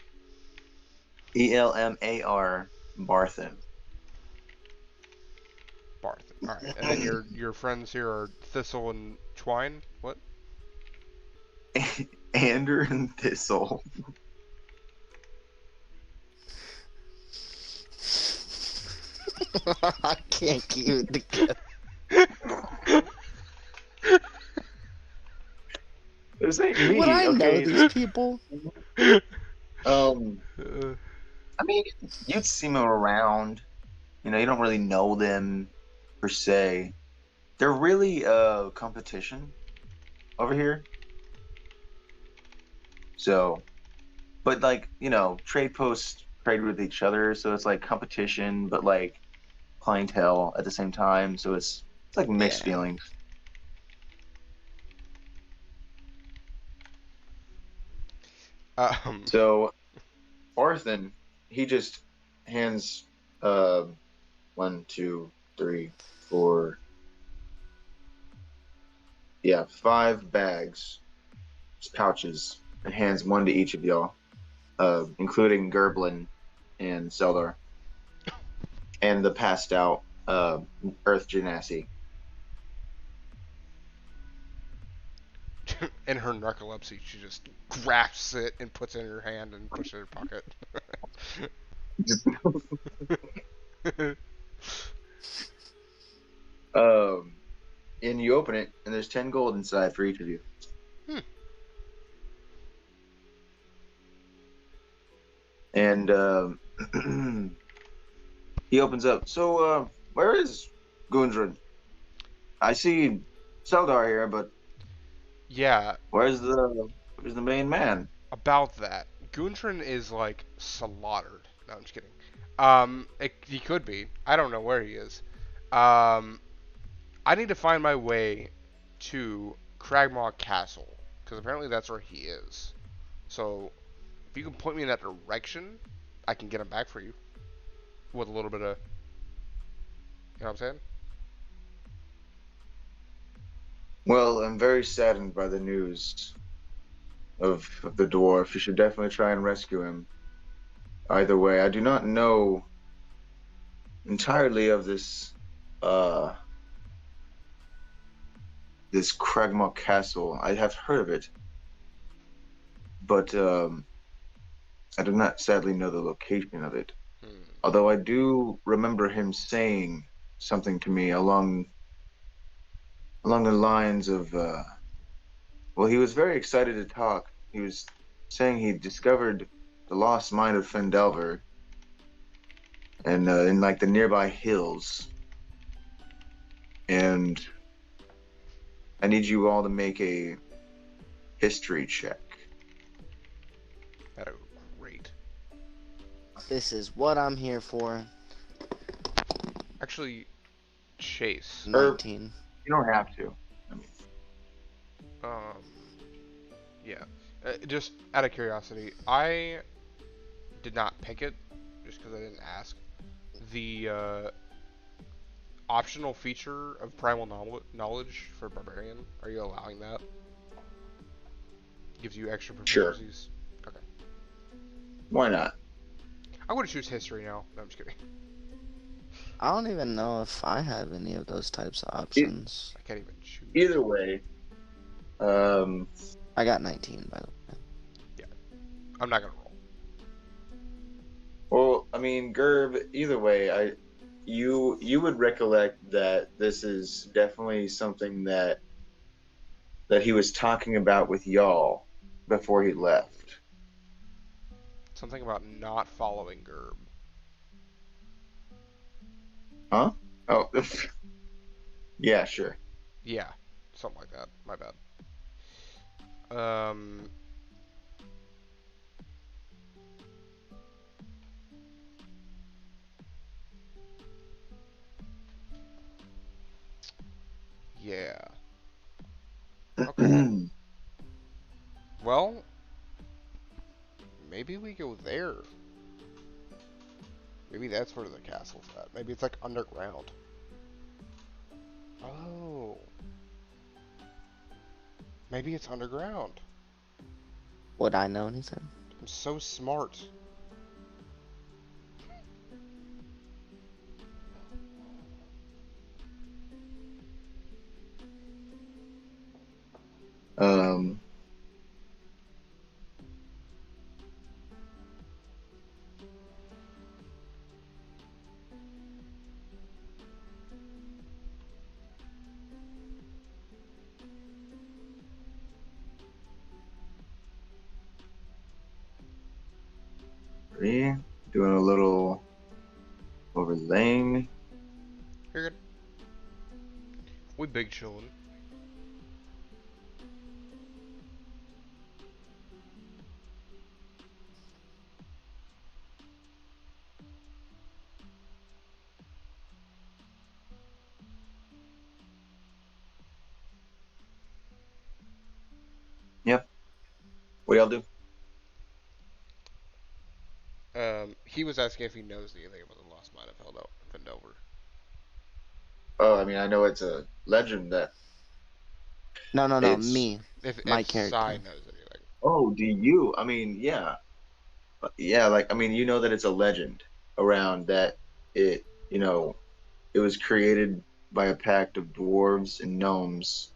Elmar Barthen. Barth. All right. And then your friends here are Thistle and Twine. What? Ander and Thistle. I can't keep it together. This ain't me. Would I know Okay. these people? Um, Uh, I mean, you'd see them around. You know, you don't really know them per se. They're really competition over here. So, but like, trade posts trade with each other, so it's like competition, but like clientele at the same time. So it's like mixed Yeah. feelings. um. So Arthen, he just hands one, two, three, four, yeah, 5 bags, just pouches, and hands one to each of y'all, including Gerblin and Seldar, and the passed out Earth Genasi. In her narcolepsy, she just grasps it and puts it in her hand and puts it in her pocket. And you open it, and there's 10 gold inside for each of you. Hmm. And he opens up. So, where is Gundren? I see Seldar here, but Yeah, where's the main man? about that. Gundren is like slaughtered. No, I'm just kidding. He could be. I don't know where he is. I need to find my way to Cragmaw Castle because apparently that's where he is. So If you can point me in that direction, I can get him back for you with a little bit of, you know what I'm saying? Well, I'm very saddened by the news of the dwarf. You should definitely try and rescue him. Either way, I do not know entirely of uh this Cragmaw Castle. I have heard of it, but I do not sadly know the location of it. Hmm. Although I do remember him saying something to me along the lines of well, he was very excited to talk. He was saying he discovered the lost mine of Fendelver and in like the nearby hills. And I need you all to make a history check. That'd go great. This is what I'm here for. Actually, Chase. 19. You don't have to. I mean, Um, yeah. Just out of curiosity, I did not pick it just because I didn't ask. The optional feature of primal knowledge for barbarian. Are you allowing that? Gives you extra Sure. proficiencies. Okay. why not? I'm gonna choose history now. No, I'm just kidding. I don't even know if I have any of those types of options. I can't even choose. Either way, I got 19, by the way. I'm not gonna roll. well, I mean, Gerb, either way, you would recollect that this is definitely something that he was talking about with y'all before he left. Something about not following Gurb. Huh? Oh, yeah, sure. Yeah, something like that. My bad. Yeah. Okay. Well, maybe we go there. Maybe that's where the castle's at. Maybe it's like underground. Oh. Maybe it's underground. Would I know anything? I'm so smart. um, doing a little overlaying. You're good. We big chillin'. Yep. What do y'all do? He was asking if he knows anything about the lost mine of Feldover. Oh, I mean, I know it's a legend that No, it's. me. If My Sai character. knows anything. Oh, do you? I mean, yeah. Yeah, like, I mean, you know that it's a legend around that it, it was created by a pact of dwarves and gnomes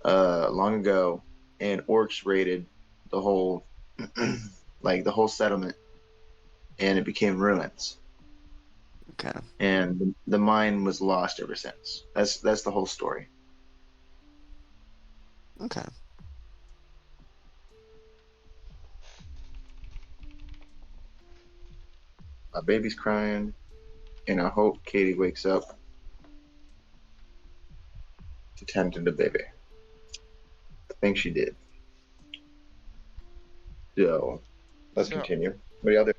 long ago, and orcs raided the whole, like, the whole settlement, and it became ruins. Okay. And the mine was lost ever since. That's the whole story. Okay. My baby's crying, and I hope Katie wakes up to tend to the baby. I think she did. So let's So, continue. What do y'all do?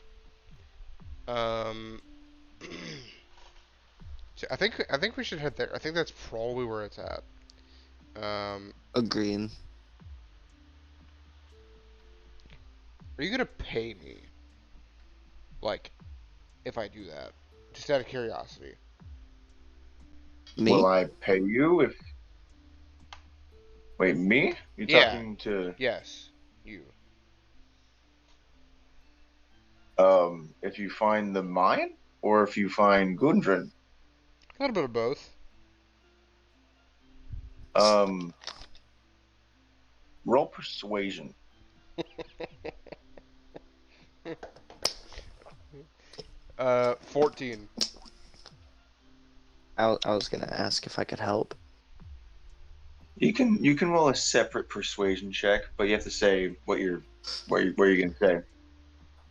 so I think we should head there. I think that's probably where it's at. Agreed. Are you gonna pay me? Like, if I do that? Just out of curiosity. Will Me? I pay you if? Wait, me? You Yeah. talking to? Yes. You. If you find the mine, or if you find Gundren? A little bit of both. Um, roll persuasion. 14. I was gonna ask if I could help. You can roll a separate persuasion check, but you have to say where you're gonna say.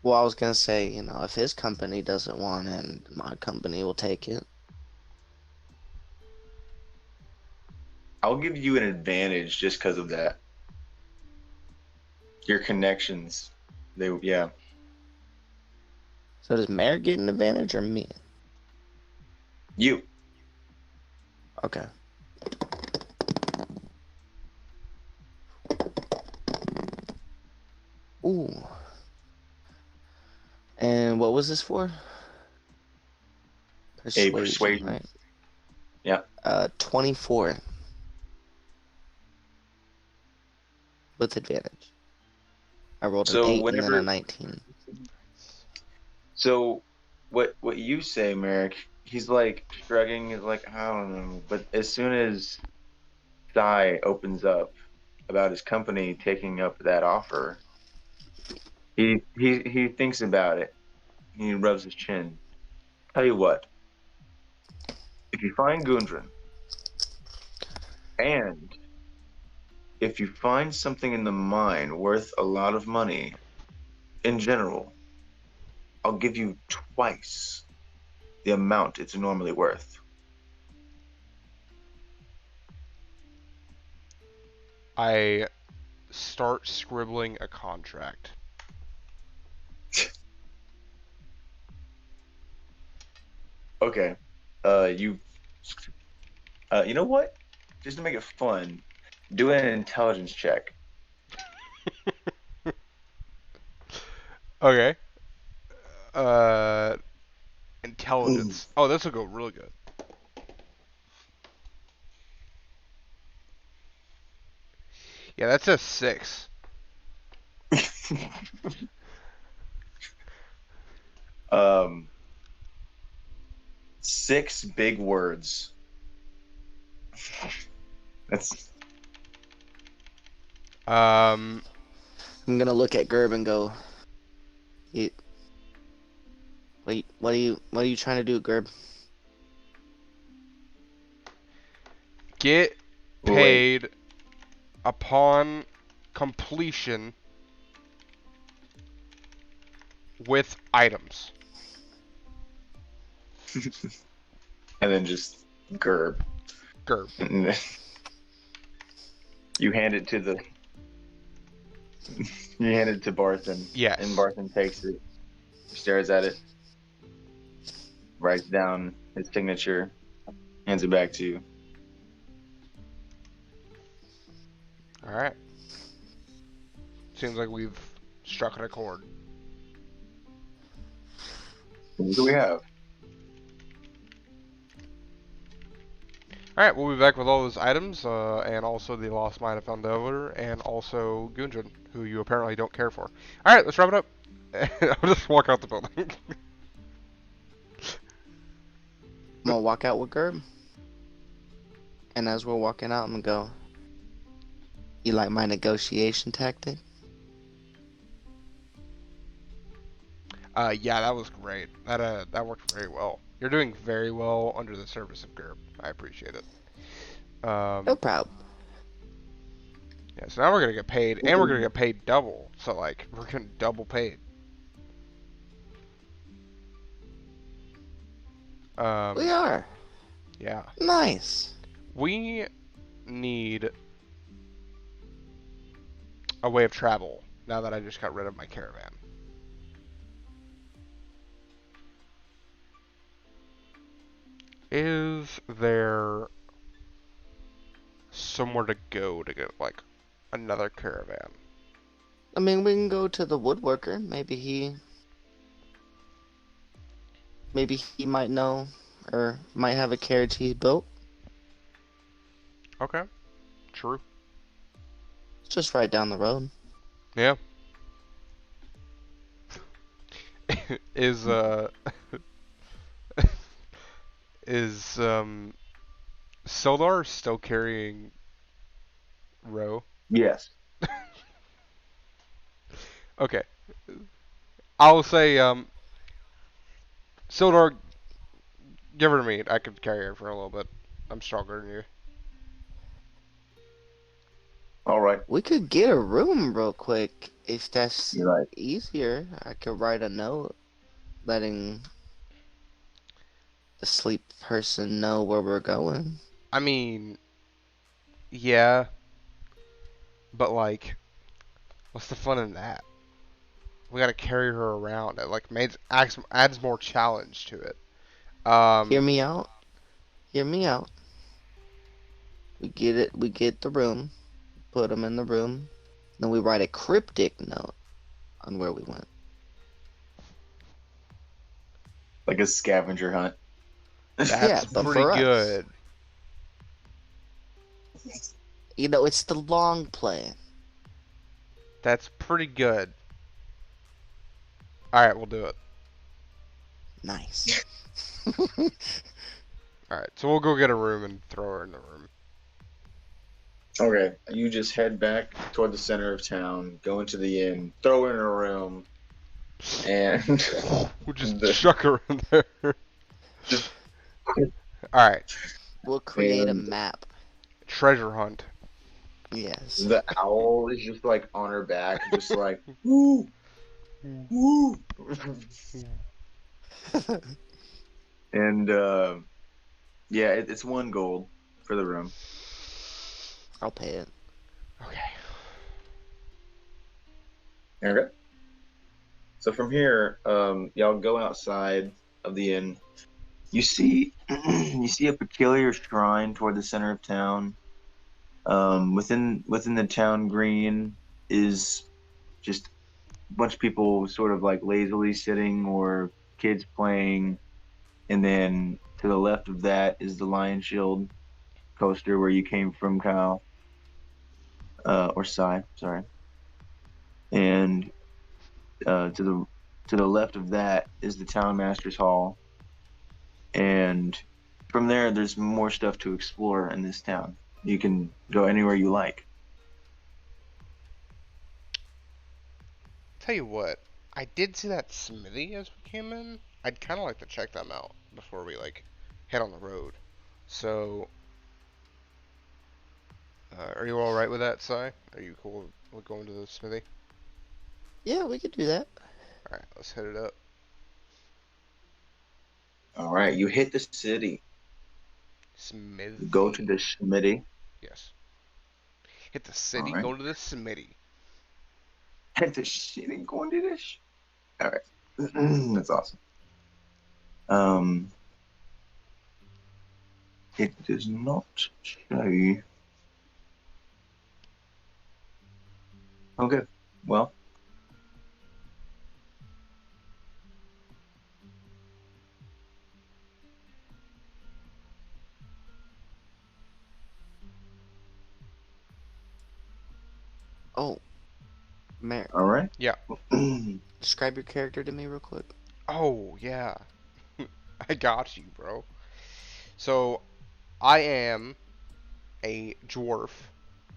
Well, I was gonna say, if his company doesn't want it, my company will take it. I'll give you an advantage just because of that. Your connections, yeah. So does Mayor get an advantage or me? You. Okay. Ooh. And what was this for? A Persuasion, persuasion. right? Yeah. 24 with advantage. I rolled an So 8 and then a whenever 19. so what you say, Merrick, he's like shrugging, he's like, I don't know. But as soon as Sai opens up about his company taking up that offer, he thinks about it. He rubs his chin. Tell you what, if you find Gundren, and if you find something in the mine worth a lot of money in general, I'll give you twice the amount it's normally worth. I start scribbling a contract. Okay. You you know what? Just to make it fun, do an intelligence check. Okay. Uh, Intelligence. Oh, this will go really good. Yeah, that's a 6. um, 6 big words. That's Um, I'm gonna look at Gerb and go, you, wait, what are you trying to do, Gerb? get wait. paid upon completion with items. And then just gurb. Gerb. And you hand it to the you hand it to Barthen, and Yes. Barthen takes it, stares at it, writes down his signature, hands it back to you. All right. Seems like we've struck an accord. What do we have? All right, we'll be back with all those items, and also the lost mine of Feldover, and also Gundren, who you apparently don't care for. All right, let's wrap it up. I'll just walk out the building. I'm gonna walk out with Gerb. And as we're walking out, I'm gonna go, you like my negotiation tactic? Yeah, that was great. That worked very well. You're doing very well under the service of GURB. I appreciate it. No problem. Yeah, so now we're gonna get paid, and we're gonna get paid double. So like, we're getting double paid. We are. Yeah. Nice. We need a way of travel now that I just got rid of my caravan. Is there somewhere to go to get like another caravan? I mean, we can go to the woodworker. Maybe he might know, or might have a carriage he built. Okay, true. It's just right down the road. Yeah. is is Solar still carrying Ro? Yes. Okay. I'll say Solar, give her to me. I could carry her for a little bit. I'm stronger than you. All right. We could get a room real quick if that's You're right. easier. I could write a note letting the sleep person know where we're going. I mean, yeah, but like, what's the fun in that? We gotta carry her around. It like adds more challenge to it. Hear Um, me out. Hear me out. We get it. We get the room. Put them in the room. Then we write a cryptic note on where we went. Like a scavenger hunt. that's Yeah, but pretty for us, good. it's the long play. That's pretty good. All right, we'll do it. Nice. All right, so we'll go get a room and throw her in the room. Okay. You just head back toward the center of town, go into the inn, throw her in a room, and We'll just the, chuck her in there. All right, We'll create a and map. treasure hunt. Yes. the owl is just like on her back, just like woo, woo. And yeah, it's 1 gold for the room. I'll pay it. Okay. Okay. So from here, y'all go outside of the inn. You see, you see a peculiar shrine toward the center of town. Within the town green is just a bunch of people sort of like lazily sitting or kids playing, and then to the left of that is the Lion Shield coaster where you came from, Kyle, or Sai, sorry. And to the left of that is the Town Master's Hall, and from there, there's more stuff to explore in this town. You can go anywhere you like. Tell you what, I did see that smithy as we came in. I'd kind of like to check them out before we like head on the road. So, are you all right with that, Sai? Are you cool with going to the smithy? Yeah, we could do that. All right, let's hit it up. All right, you hit the city. You go to Smithy. the smithy. Yes. Hit the All city. right. Go to the smithy. Hit the city. Going to this. All right. That's awesome. It does not show. Okay. Well, Oh, Mer, all right. Yeah. describe your character to me real quick. Oh yeah. I got you, bro. So I am a dwarf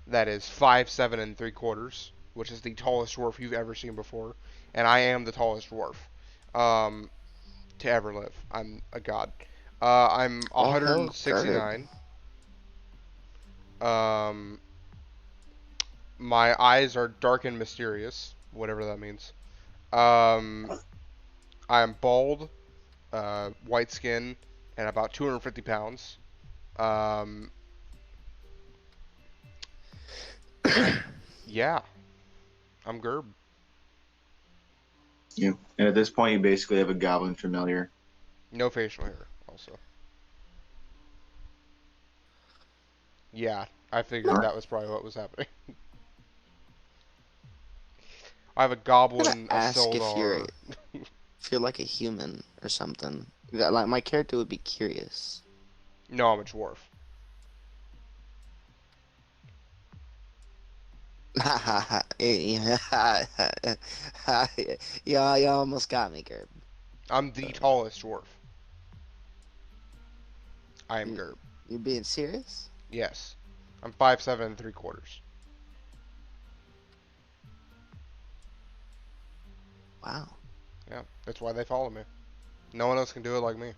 that is 5'7 3/4", which is the tallest dwarf you've ever seen before, and I am the tallest dwarf um, to ever live. I'm a god. I'm Well, hell, Gurb. 169. Um, my eyes are dark and mysterious, whatever that means. Um, I'm bald, white skin, and about 250 pounds. Um, yeah, I'm Gurb. Yeah. And at this point, you basically have a goblin familiar. No facial hair, also. Yeah, I All figured right. that was probably what was happening. I have a I'm gonna goblin, a ask Sildar. if you're like a human or something. Like my character would be curious. No, I'm a dwarf. Yeah, you almost got me, Gerb. I'm the tallest dwarf. I am You, Gurb. you being serious? Yes. I'm 5'7 3/4. Wow. Yeah, that's why they follow me. No one else can do it like me.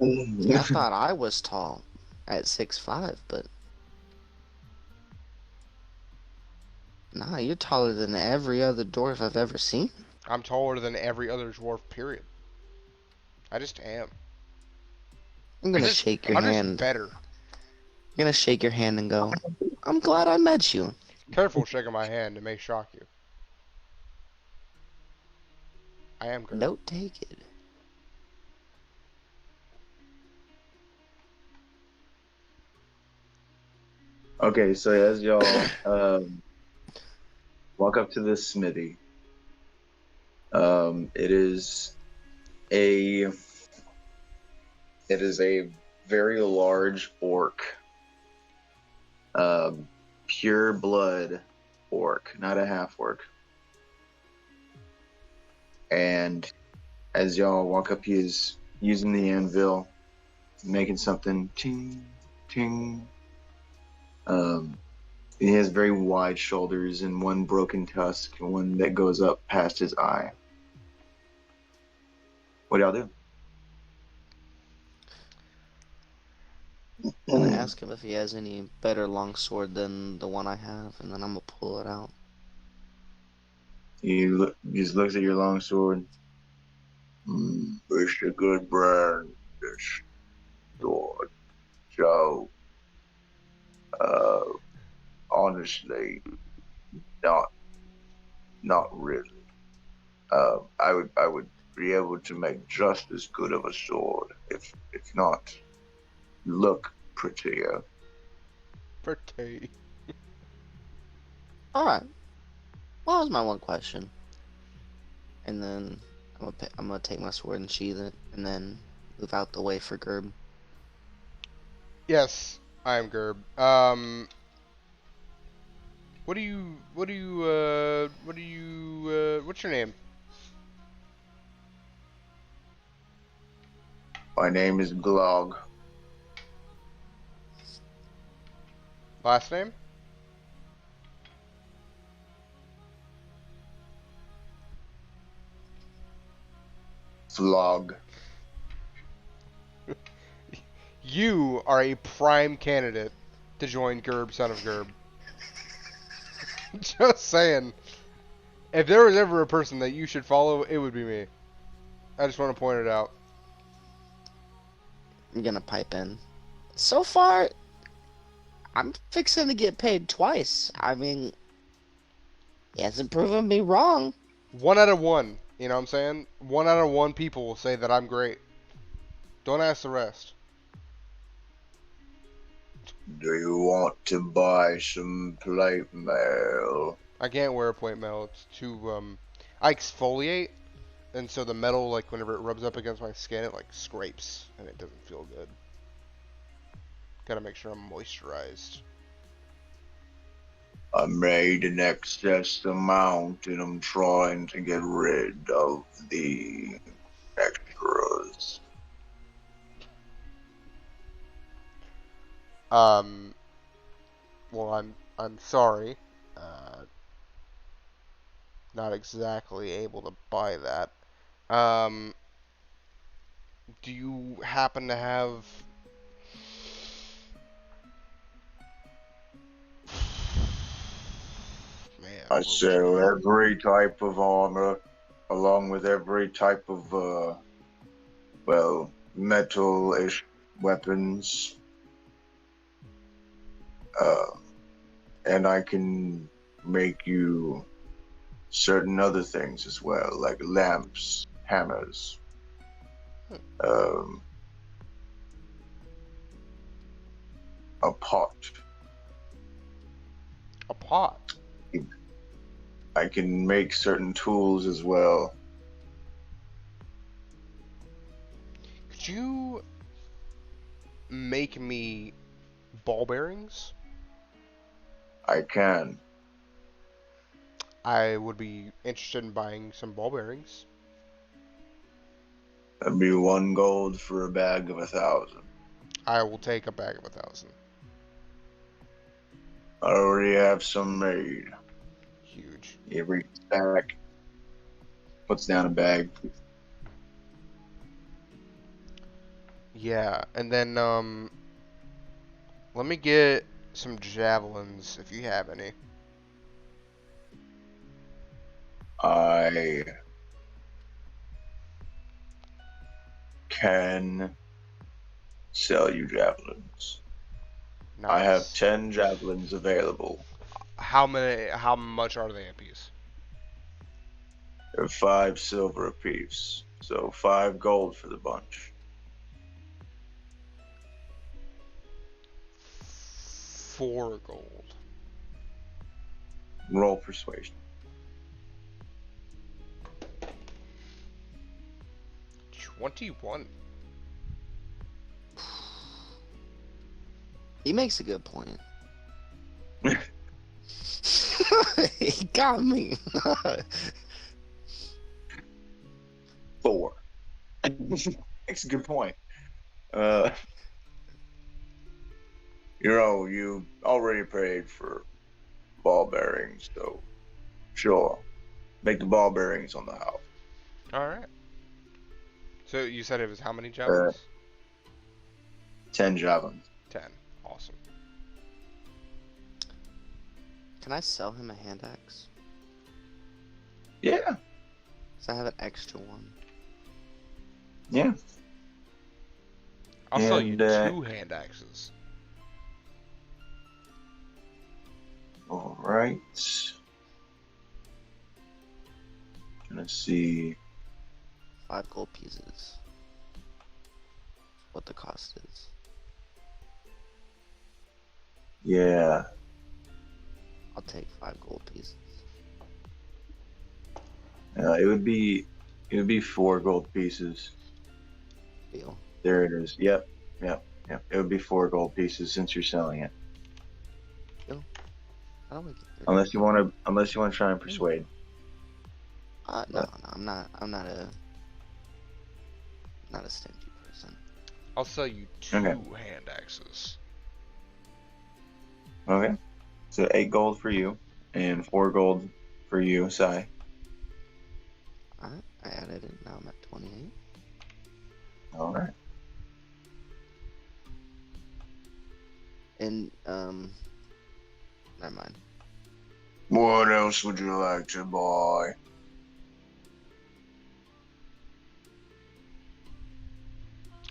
See, I thought I was tall at 6'5", but nah, you're taller than every other dwarf I've ever seen. I'm taller than every other dwarf, period. I just am. I'm I'm gonna just, shake your I'm just hand. better. I'm gonna shake your hand and go, I'm glad I met you. Careful shaking my hand, it may shock you. I am Gurb. Note taken. Okay, so as y'all walk up to this smithy, it is a very large orc, um, pure blood orc, not a half orc. And as y'all walk up, he is using the anvil, making something ting ting. He has very wide shoulders and one broken tusk, and one that goes up past his eye. What do y'all do? I'm gonna ask him if he has any better longsword than the one I have, and then I'm gonna pull it out. He just looks at your longsword. It's a good brand, this sword. So, uh, honestly, not not really. I would be able to make just as good of a sword, if not look prettier. Pretty. Alright. Well, that was my one question. And then I'm gonna take my sword and sheath it, and then move out the way for Gerb. Yes, I am Gurb. What's your name? My name is Glog. Last name? Flog. You are a prime candidate to join Gurb, son of Gurb. Just saying. If there was ever a person that you should follow, it would be me. I just want to point it out. I'm gonna pipe in. So far, I'm fixing to get paid twice. I mean, he hasn't proven me wrong. 1 out of 1. You know what I'm saying? 1 out of 1 people will say that I'm great. Don't ask the rest. Do you want to buy some plate mail? I can't wear a plate mail. It's too, I exfoliate, and so the metal, like, whenever it rubs up against my skin, it, like, scrapes, and it doesn't feel good. Gotta make sure I'm moisturized. I made an excess amount and I'm trying to get rid of the extras. Well, I'm sorry. Not exactly able to buy that. Um, do you happen to have... Man, I what would you sell have? every type of armor along with every type of, well, metal-ish weapons. Uh, and I can make you certain other things as well, like lamps, hammers, um, a pot. A pot. I can make certain tools as well. Could you make me ball bearings? I can. I would be interested in buying some ball bearings. That'd be 1 gold for a bag of 1,000. I will take a bag of 1,000. I already have some made. Huge. Every stack puts down a bag. Yeah, and then let me get some javelins if you have any. I can sell you javelins. Nice. I have 10 javelins available. How many? How much are they a piece? They're 5 silver apiece. So 5 gold for the bunch. 4 gold. Roll persuasion. 21. He makes a good point. He got me. 4. Makes a good point. You already paid for ball bearings, so sure. Make the ball bearings on the house. All right. So you said it was how many javelins? 10 javelins. 10. Awesome. Can I sell him a hand axe? Yeah. Cause I have an extra one. Yeah. I'll sell you And, 2 hand axes. All right. Gonna see. 5 gold pieces. What the cost is. Yeah. I'll take 5 gold pieces. It would be 4 gold pieces. Deal. There it is. Yep. It would be 4 gold pieces since you're selling it. I don't like it. Unless you want to try and persuade. No, I'm not a stingy person. I'll sell you 2 Okay. hand axes. Okay. So 8 gold for you and 4 gold for you, Sai. Alright, I added it. Now I'm at 28. All right. And never mind. What else would you like to buy?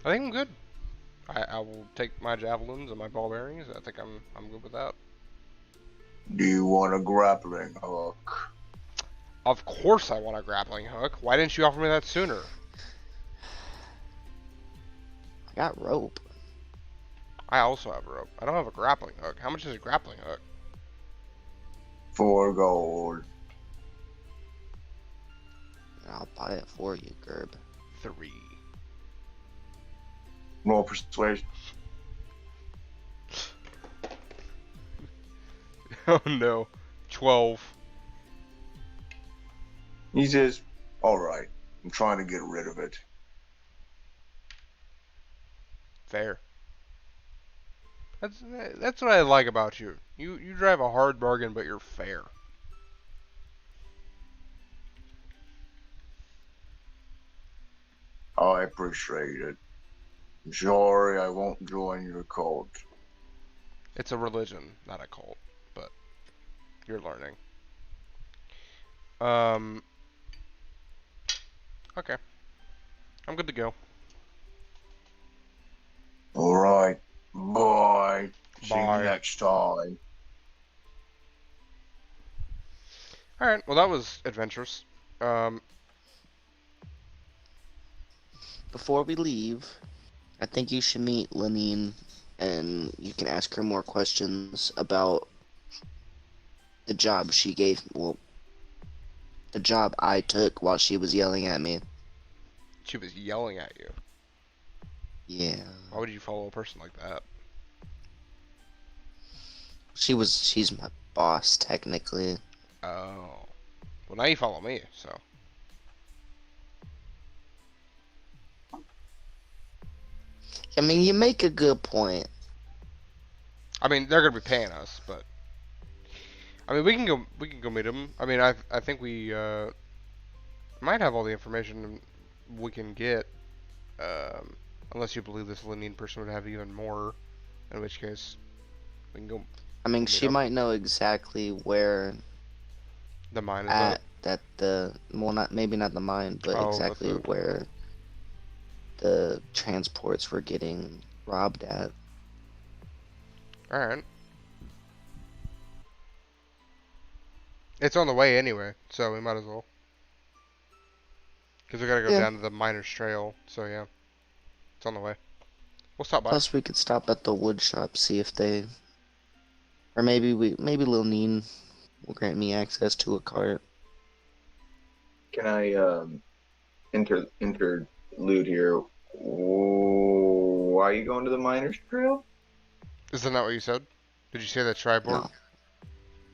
I think I'm good. I will take my javelins and my ball bearings. I think I'm good with that. Do you want a grappling hook? Of course I want a grappling hook. Why didn't you offer me that sooner? I got rope. I also have a rope. I don't have a grappling hook. How much is a grappling hook? 4 gold. I'll buy it for you, Gurb. 3. Roll persuasion. Oh no. 12. He says, all right, I'm trying to get rid of it. Fair. That's what I like about you. You drive a hard bargain, but you're fair. I appreciate it. Sorry, I won't join your cult. It's a religion, not a cult, but you're learning. Okay. I'm good to go. All right, bye. See you Bye. next time. Alright, well that was adventurous. Before we leave, I think you should meet Lenine and you can ask her more questions about the job she gave. Well, the job I took while she was yelling at me. She was yelling at you. Yeah. Why would you follow a person like that? She's my boss, technically. Oh. Well, now you follow me, so. I mean, you make a good point. I mean, they're gonna be paying us, but. I mean, we can go meet them. I mean, I think we might have all the information we can get. Unless you believe this Lenine person would have even more, in which case we can go. I mean, Meet she up. might know exactly where The mine is at at. that the well, not maybe not the mine, but Oh, exactly the food. where the transports were getting robbed at. All right. It's on the way anyway, so we might as well. Because we gotta go Yeah. down to the Miners Trail, so yeah. It's on the way. We'll stop by. Plus, we could stop at the wood shop, see if they, or maybe Lil Neen will grant me access to a cart. Can I interlude here? Why are you going to the miners' trail? Isn't that what you said? Did you say that triboard?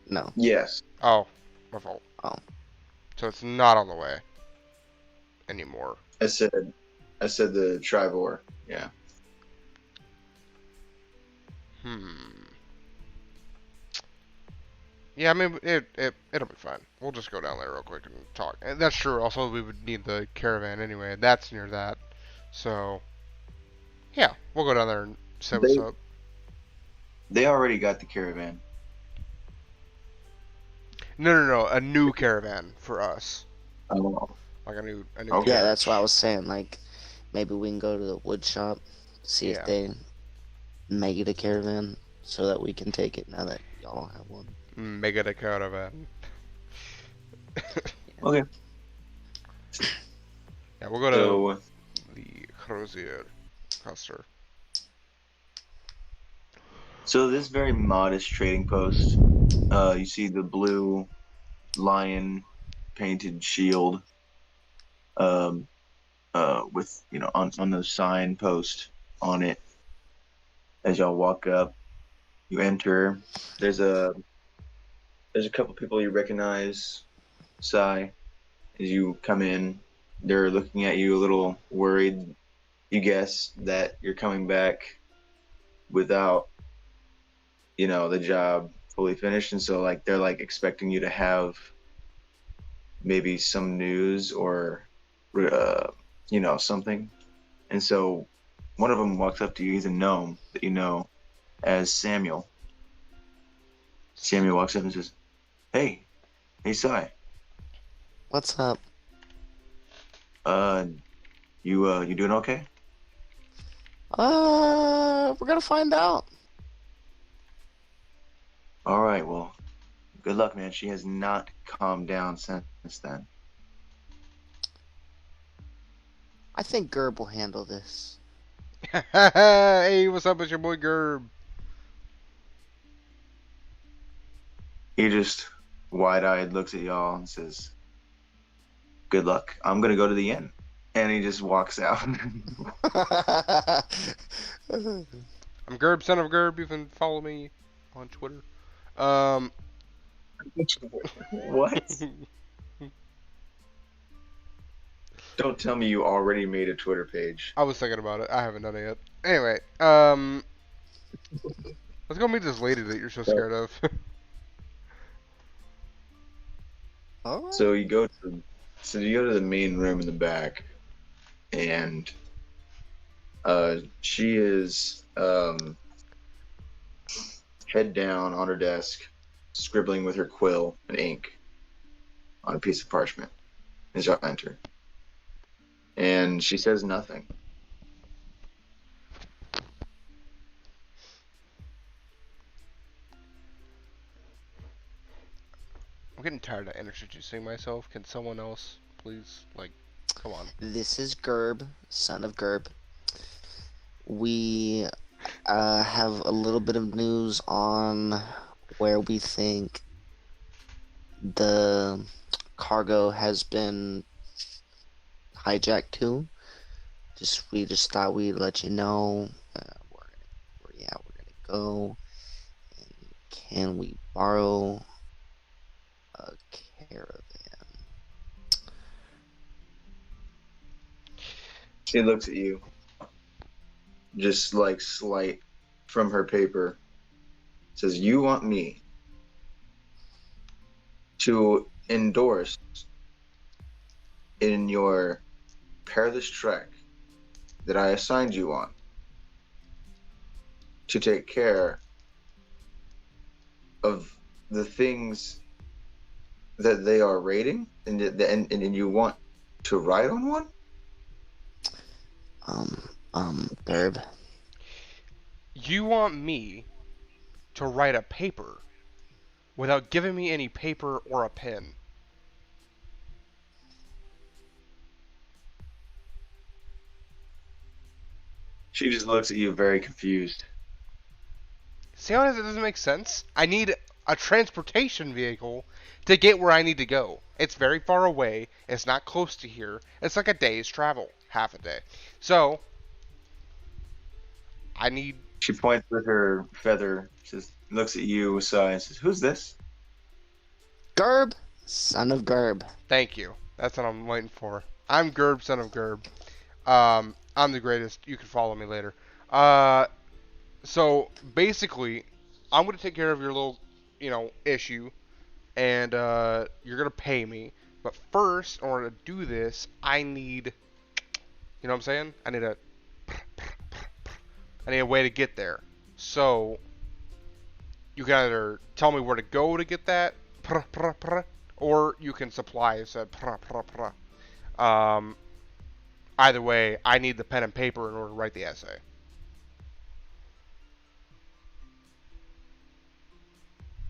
No. Yes. Oh, my fault. Oh. So it's not on the way anymore. I said the tribor. Yeah. Yeah, I mean, it'll be fine. We'll just go down there real quick and talk. And that's true. Also, we would need the caravan anyway. That's near that. So, yeah, we'll go down there and say what's up. They already got the caravan. No. A new caravan for us. Oh. Like a new Okay. Yeah, carriage. that's what I was saying. Like, maybe we can go to the wood shop, see Yeah. if they make it a caravan, so that we can take it now that y'all don't have one. Mega the caravan. Okay. Yeah, we'll go to So the Crozier cluster. So this very modest trading post, you see the blue lion painted shield, with on the signpost on it. As y'all walk up, you enter. There's a couple people you recognize. Sai, as you come in, they're looking at you a little worried. You guess that you're coming back without the job fully finished, and so they're expecting you to have maybe some news or something. And so one of them walks up to you. He's a gnome that you know as Samuel. Samuel walks up and says, hey Sai, What's up? you doing okay? We're gonna find out. All right, well, good luck, man. She has not calmed down since then. I think Gurb will handle this. Hey, what's up? It's your boy Gurb. He just wide-eyed looks at y'all and says, good luck. I'm gonna go to the inn. And he just walks out. I'm Gurb, son of Gurb. You can follow me on Twitter. What? Don't tell me you already made a Twitter page. I was thinking about it. I haven't done it yet. Anyway, let's go meet this lady that you're so scared of. All right. So you go to the main room in the back, and she is head down on her desk, scribbling with her quill and ink on a piece of parchment as y'all enter. And she says nothing. I'm getting tired of introducing myself. Can someone else, please? Come on. This is Gurb, son of Gurb. We have a little bit of news on where we think the cargo has been hijacked too. We just thought we'd let you know where we're gonna go. And can we borrow a caravan? She looks at you, just like slight from her paper. Says, "You want me to endorse in your perilous trek that I assigned you on to take care of the things that they are raiding, and you want to ride on one?" Gurb. You want me to write a paper without giving me any paper or a pen? She just looks at you very confused. See how it doesn't make sense? I need a transportation vehicle to get where I need to go. It's very far away. It's not close to here. It's like a day's travel, half a day. So, I need... She points with her feather, says, looks at you, sighs, says, "Who's this?" Gurb, son of Gurb. Thank you. That's what I'm waiting for. I'm Gurb, son of Gurb. I'm the greatest. You can follow me later. So, basically, I'm going to take care of your little, issue. And you're going to pay me. But first, in order to do this, I need... You know what I'm saying? I need a way to get there. So, you can either tell me where to go to get that, or you can supply said. Either way, I need the pen and paper in order to write the essay.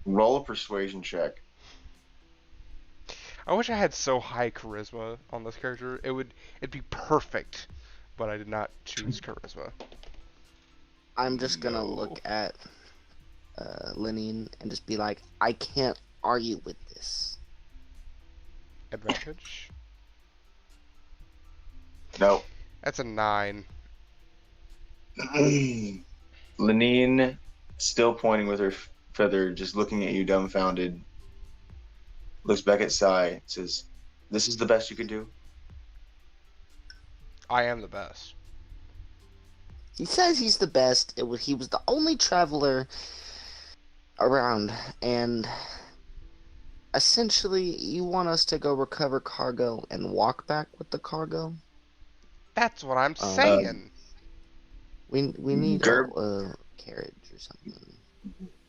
Roll a persuasion check. I wish I had so high charisma on this character. It'd be perfect, but I did not choose charisma. I'm just gonna look at Lenine and just be like, I can't argue with this. Advantage? No. That's a 9. Lenine, still pointing with her feather, just looking at you dumbfounded, looks back at Sai, says, "This is the best you could do?" I am the best. He says he's the best. He was the only traveler around, and essentially, you want us to go recover cargo and walk back with the cargo? That's what I'm saying. We need Gurb- a carriage or something.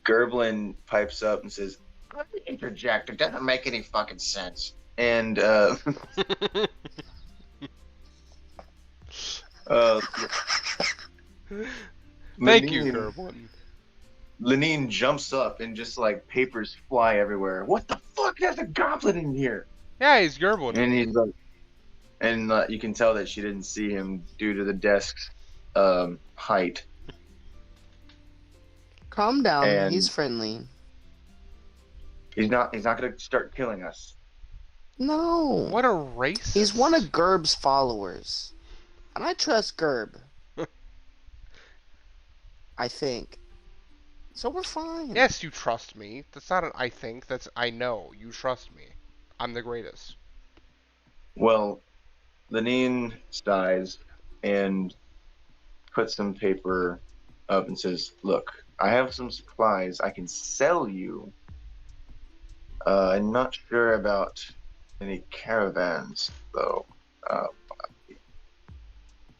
Gerblin pipes up and says, "Let me interject. It doesn't make any fucking sense." And Thank you, Gerblin. Lenine jumps up and just like papers fly everywhere. "What the fuck? There's a goblin in here!" Yeah, he's Gerblin. And he's like, and you can tell that she didn't see him due to the desk's height. Calm down. And he's friendly. He's not gonna start killing us. No. What a racist. He's one of Gerb's followers. And I trust Gurb. I think. So we're fine. Yes, you trust me. That's not an I think. That's I know. You trust me. I'm the greatest. Well, Lenine sighs and puts some paper up and says, "Look, I have some supplies I can sell you. I'm not sure about any caravans, though.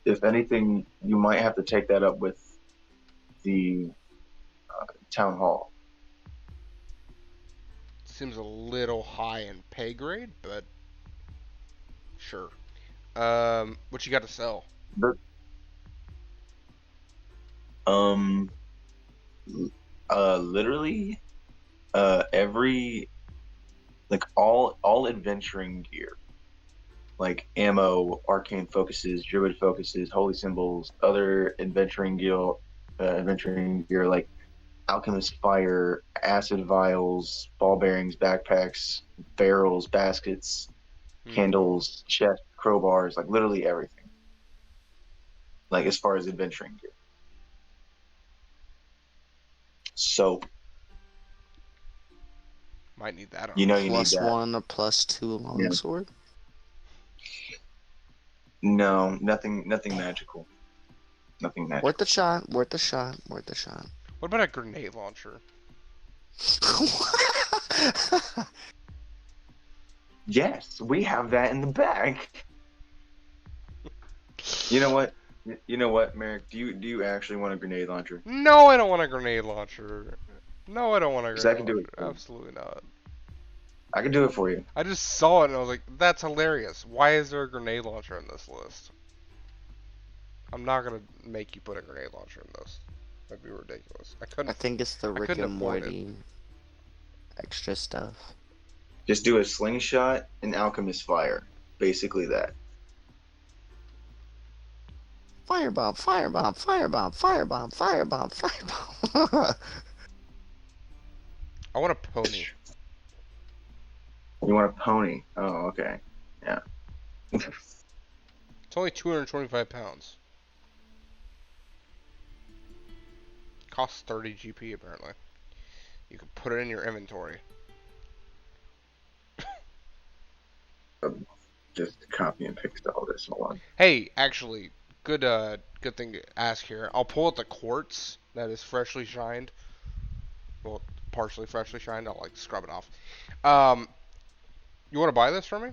If anything, you might have to take that up with the town hall." Seems a little high in pay grade, but sure. What you got to sell? But, literally, every, like, all adventuring gear, like ammo, arcane focuses, druid focuses, holy symbols, other adventuring gear, like alchemist fire, acid vials, ball bearings, backpacks, barrels, baskets, Hmm. candles, chests, crowbars, like literally everything. Like as far as adventuring gear. Soap. Might need that on You know us. you need that. +1 or +2 Yeah. longsword. No, nothing magical. Nothing Worth magical. the shot. Worth the shot. Worth the shot. What about a grenade launcher? Yes, we have that in the back. You know what? You know what, Merrick? Do you actually want a grenade launcher? No, I don't want a grenade launcher. No, I don't want a Because I grenade can do launcher. it for you. Absolutely not. I can do it for you. I just saw it and I was like, that's hilarious. Why is there a grenade launcher in this list? I'm not gonna make you put a grenade launcher in this. That'd be ridiculous. I think it's the I Rick couldn't and afford it. Morty extra stuff. Just do a slingshot and alchemist fire. Basically that. Firebomb, firebomb, firebomb, firebomb, firebomb, firebomb. I want a pony. You want a pony? Oh, okay. Yeah. It's only 225 pounds. Costs 30 GP apparently. You can put it in your inventory. Just copy and paste all this. Hold on. Hey, actually, good thing to ask here. I'll pull out the quartz that is freshly shined. Well, partially freshly shined. I'll like scrub it off. You want to buy this for me?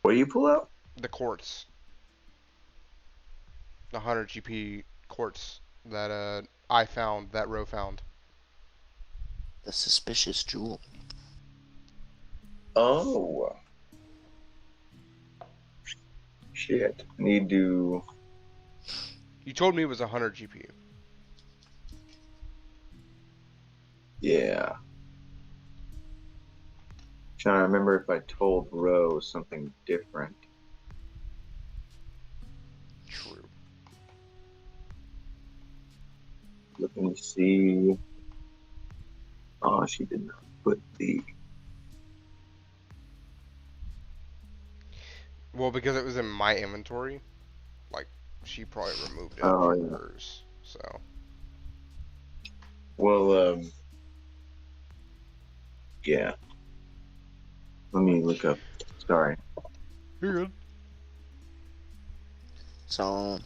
What do you pull out? The quartz. The 100 GP quartz that I found, that Row found. The suspicious jewel. Oh. Shit. Need to. You told me it was 100 GP. Yeah. Trying to remember if I told Rose something different. True. Looking to see. Oh, she did not put the. Well, because it was in my inventory, like, she probably removed it Oh, from yeah. hers, so. Well, yeah. Let me look up. Sorry. You're good. So,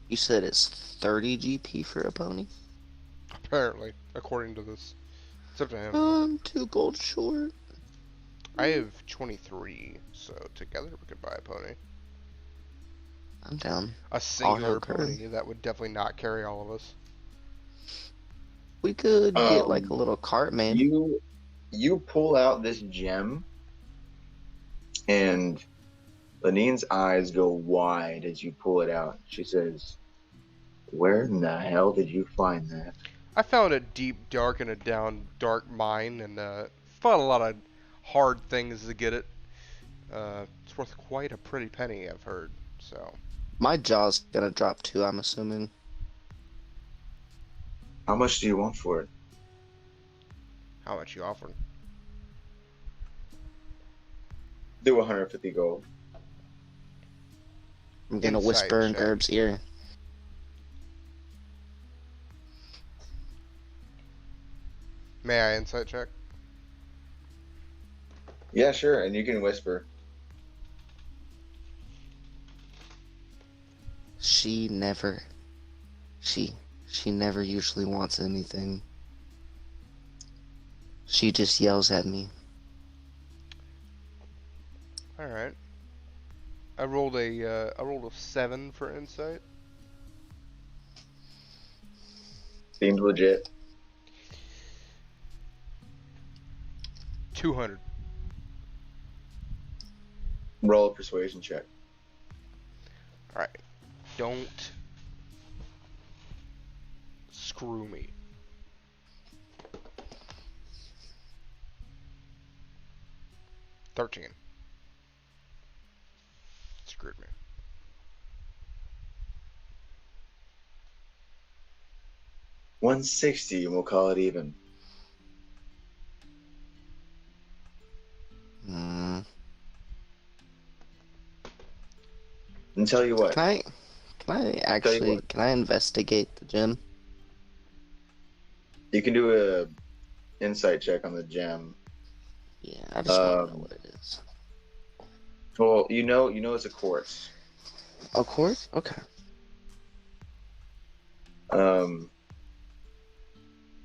you said it's 30 GP for a pony? Apparently, according to this. It's up to him. 2 gold short. I have 23, so together we could buy a pony. I'm down. A singular help her. pony that would definitely not carry all of us. We could get like a little cart made. You pull out this gem, and Lanine's eyes go wide as you pull it out. She says, "Where in the hell did you find that?" I found it deep, dark, in a down, dark mine, and fought a lot of hard things to get it. It's worth quite a pretty penny, I've heard. So, My jaw's gonna drop too, I'm assuming. How much do you want for it? how much you offering? Do 150 gold. I'm gonna Insight whisper in check. Gerb's ear. May I insight check? Yeah, sure, and you can whisper. She never usually wants anything. She just yells at me. All right. I rolled a 7 for insight. Seems legit. 200. Roll a persuasion check. All right. Don't screw me. $13. Screwed me. 160, and we'll call it even. Hmm. And tell you what. Can I investigate the gym? You can do a insight check on the gem. Yeah, I just want to know what it is. Well, you know it's a quartz. Of course? Okay.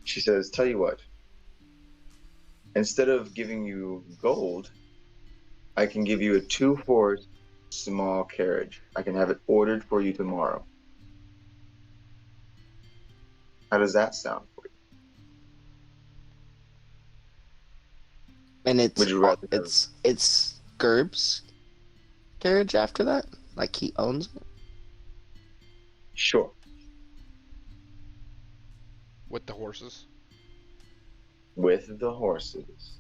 She says, tell you what. Instead of giving you gold, I can give you a 2-horse small carriage. I can have it ordered for you tomorrow. How does that sound for you? And Would you rather have... it's Gerb's carriage after that? Like he owns it? Sure. With the horses. With the horses.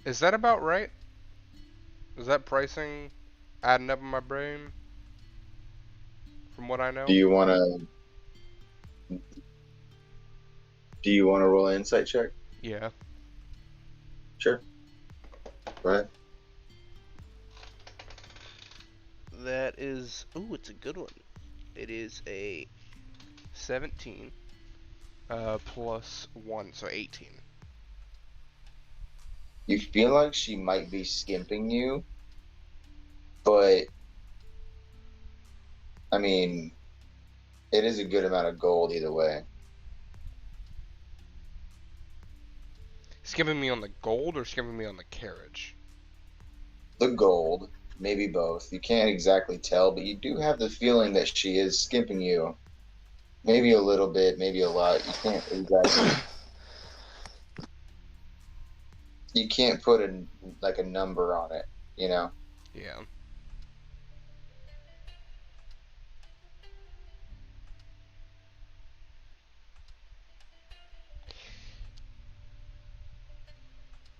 Is that about right? Is that pricing adding up in my brain? From what I know? Do you want to roll an insight check? Yeah. Sure. Go ahead. That is... Ooh, it's a good one. It is a 17 plus 1, so 18. You feel like she might be skimping you, but I mean, it is a good amount of gold either way. Skipping me on the gold or skipping me on the carriage? The gold, maybe both. You can't exactly tell, but you do have the feeling that she is skimping you. Maybe a little bit, maybe a lot. You can't exactly. You can't put a number on it, you know? Yeah.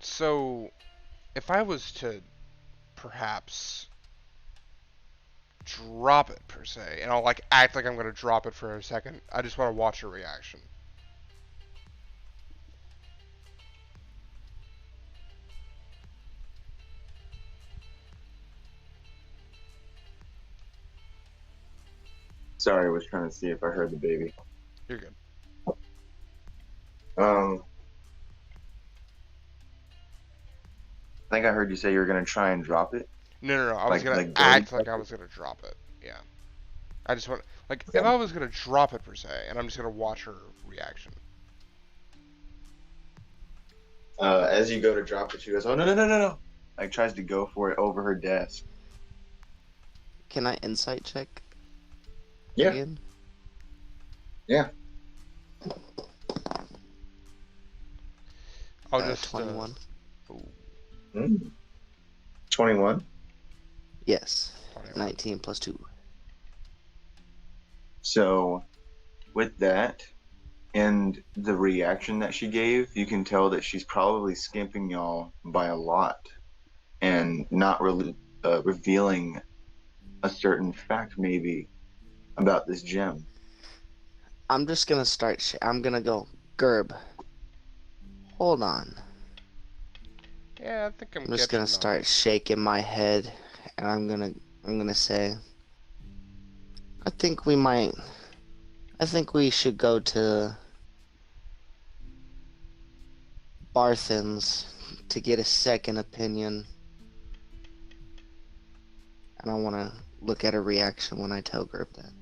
So, if I was to perhaps drop it per se, and I'll like act like I'm gonna drop it for a second, I just want to watch her reaction. Sorry, I was trying to see if I heard the baby. You're good. I think I heard you say you were gonna try and drop it. No. I was gonna like act gold? like I was gonna drop it. Yeah. I just want like Okay. if I was gonna drop it per se, and I'm just gonna watch her reaction. As you go to drop it, she goes, "Oh no!" Like tries to go for it over her desk. Can I insight check? Yeah. Again? Yeah. I'll just 21. 21. Yes. 21. 19 plus 2. So, with that and the reaction that she gave, you can tell that she's probably skimping y'all by a lot and not really revealing a certain fact maybe about this gem. I'm just gonna start. I'm gonna go Gurb. Hold on. Yeah, I think I'm just gonna start shaking my head, and I'm gonna say, I think we should go to Barthen's to get a second opinion. And I want to look at her reaction when I tell Gurb that.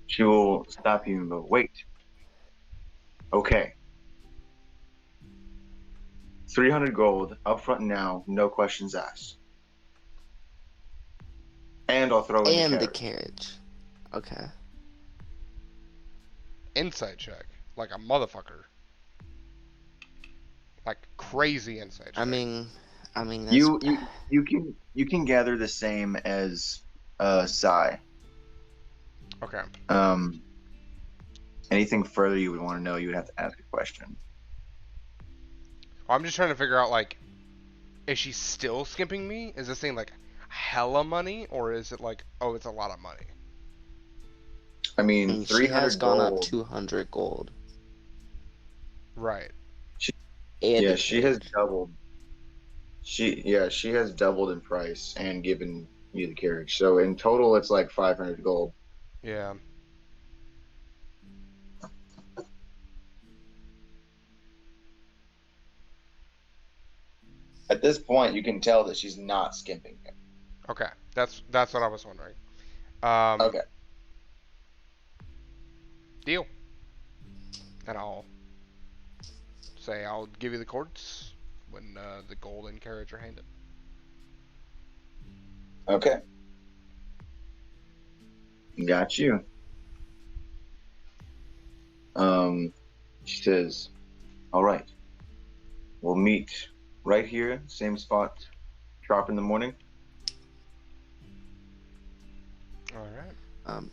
She will stop you and go, wait. Okay. 300 gold, up front now, no questions asked. And I'll throw in And the the carriage. carriage. Okay. Insight check, like a motherfucker. Like crazy insight check. I mean, that's... You can gather the same as Sai. Okay. Anything further you would want to know, you would have to ask a question. Well, I'm just trying to figure out like, is she still skipping me? Is this thing like hella money, or is it like, oh, it's a lot of money? I mean, And she has 300 gone up gold. 200 gold. Right. And Yeah, a she has carriage. doubled. She has doubled in price and given you the carriage. So in total, it's like 500 gold. Yeah. At this point, you can tell that she's not skimping him. Okay. That's what I was wondering. Um, Okay. deal. And I'll say I'll give you the cords when the gold and carriage are handed. Okay. Got you. She says, "All right, we'll meet right here, same spot, sharp in the morning." All right.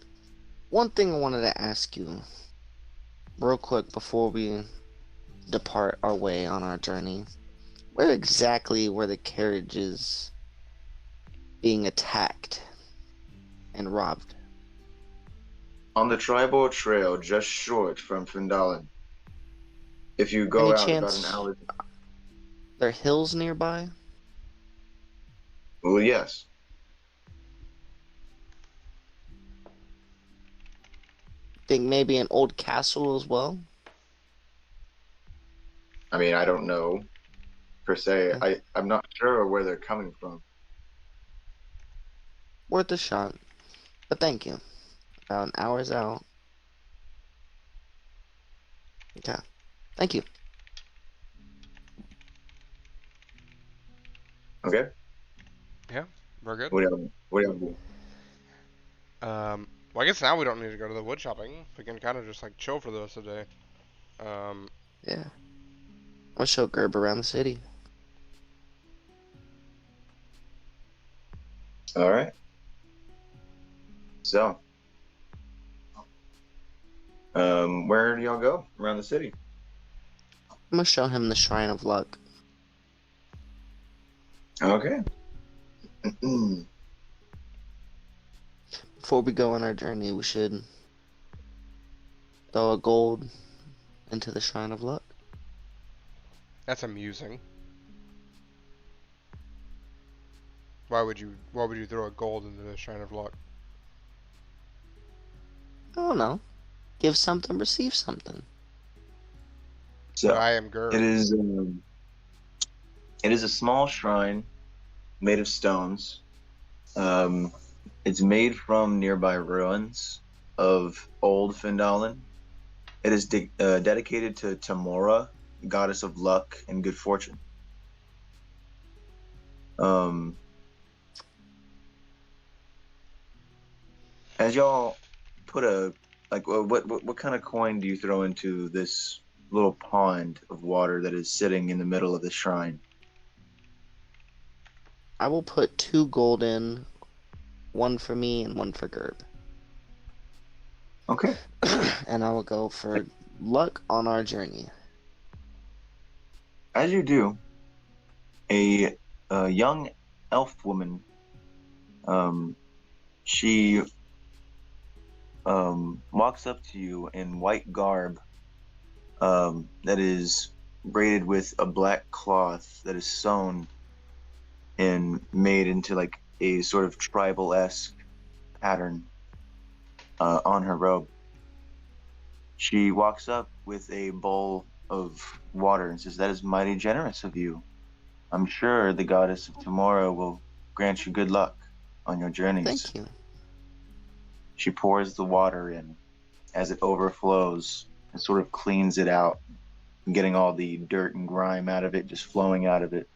One thing I wanted to ask you, real quick, before we depart our way on our journey. Where exactly were the carriages being attacked and robbed? On the tribal trail, just short from Findalen. If you go Any out about an chance hour. there are hills nearby? Well, yes. Think maybe an old castle as well? I mean, I don't know per se. Okay. I'm not sure where they're coming from. Worth a shot. But thank you. About an hour's out. Okay. Thank you. Okay. Yeah, we're good. What do you do? Well, I guess now we don't need to go to the wood shopping. We can kind of just like chill for the rest of the day. Yeah. I'll show Gerb around the city. All right. So, where do y'all go around the city? I'm gonna show him the Shrine of Luck. Okay. Before we go on our journey, we should throw a gold into the Shrine of Luck. that's amusing. Why would you throw a gold into the Shrine of Luck? I don't know. Give something, receive something. So But I am Gurb. it is a small shrine made of stones. It's made from nearby ruins of old Findalen. It is dedicated to Tamora, goddess of luck and good fortune. As y'all put what kind of coin do you throw into this little pond of water that is sitting in the middle of the shrine? I will put 2 gold in, one for me and one for Gerb. Okay. And I will go for luck on our journey. As you do, a young elf woman, she walks up to you in white garb that is braided with a black cloth that is sewn and made into like a sort of tribal-esque pattern on her robe. She walks up with a bowl of water and says, "That is mighty generous of you. I'm sure the goddess of tomorrow will grant you good luck on your journeys." Thank you. She pours the water in. As it overflows, and sort of cleans it out, getting all the dirt and grime out of it, just flowing out of it.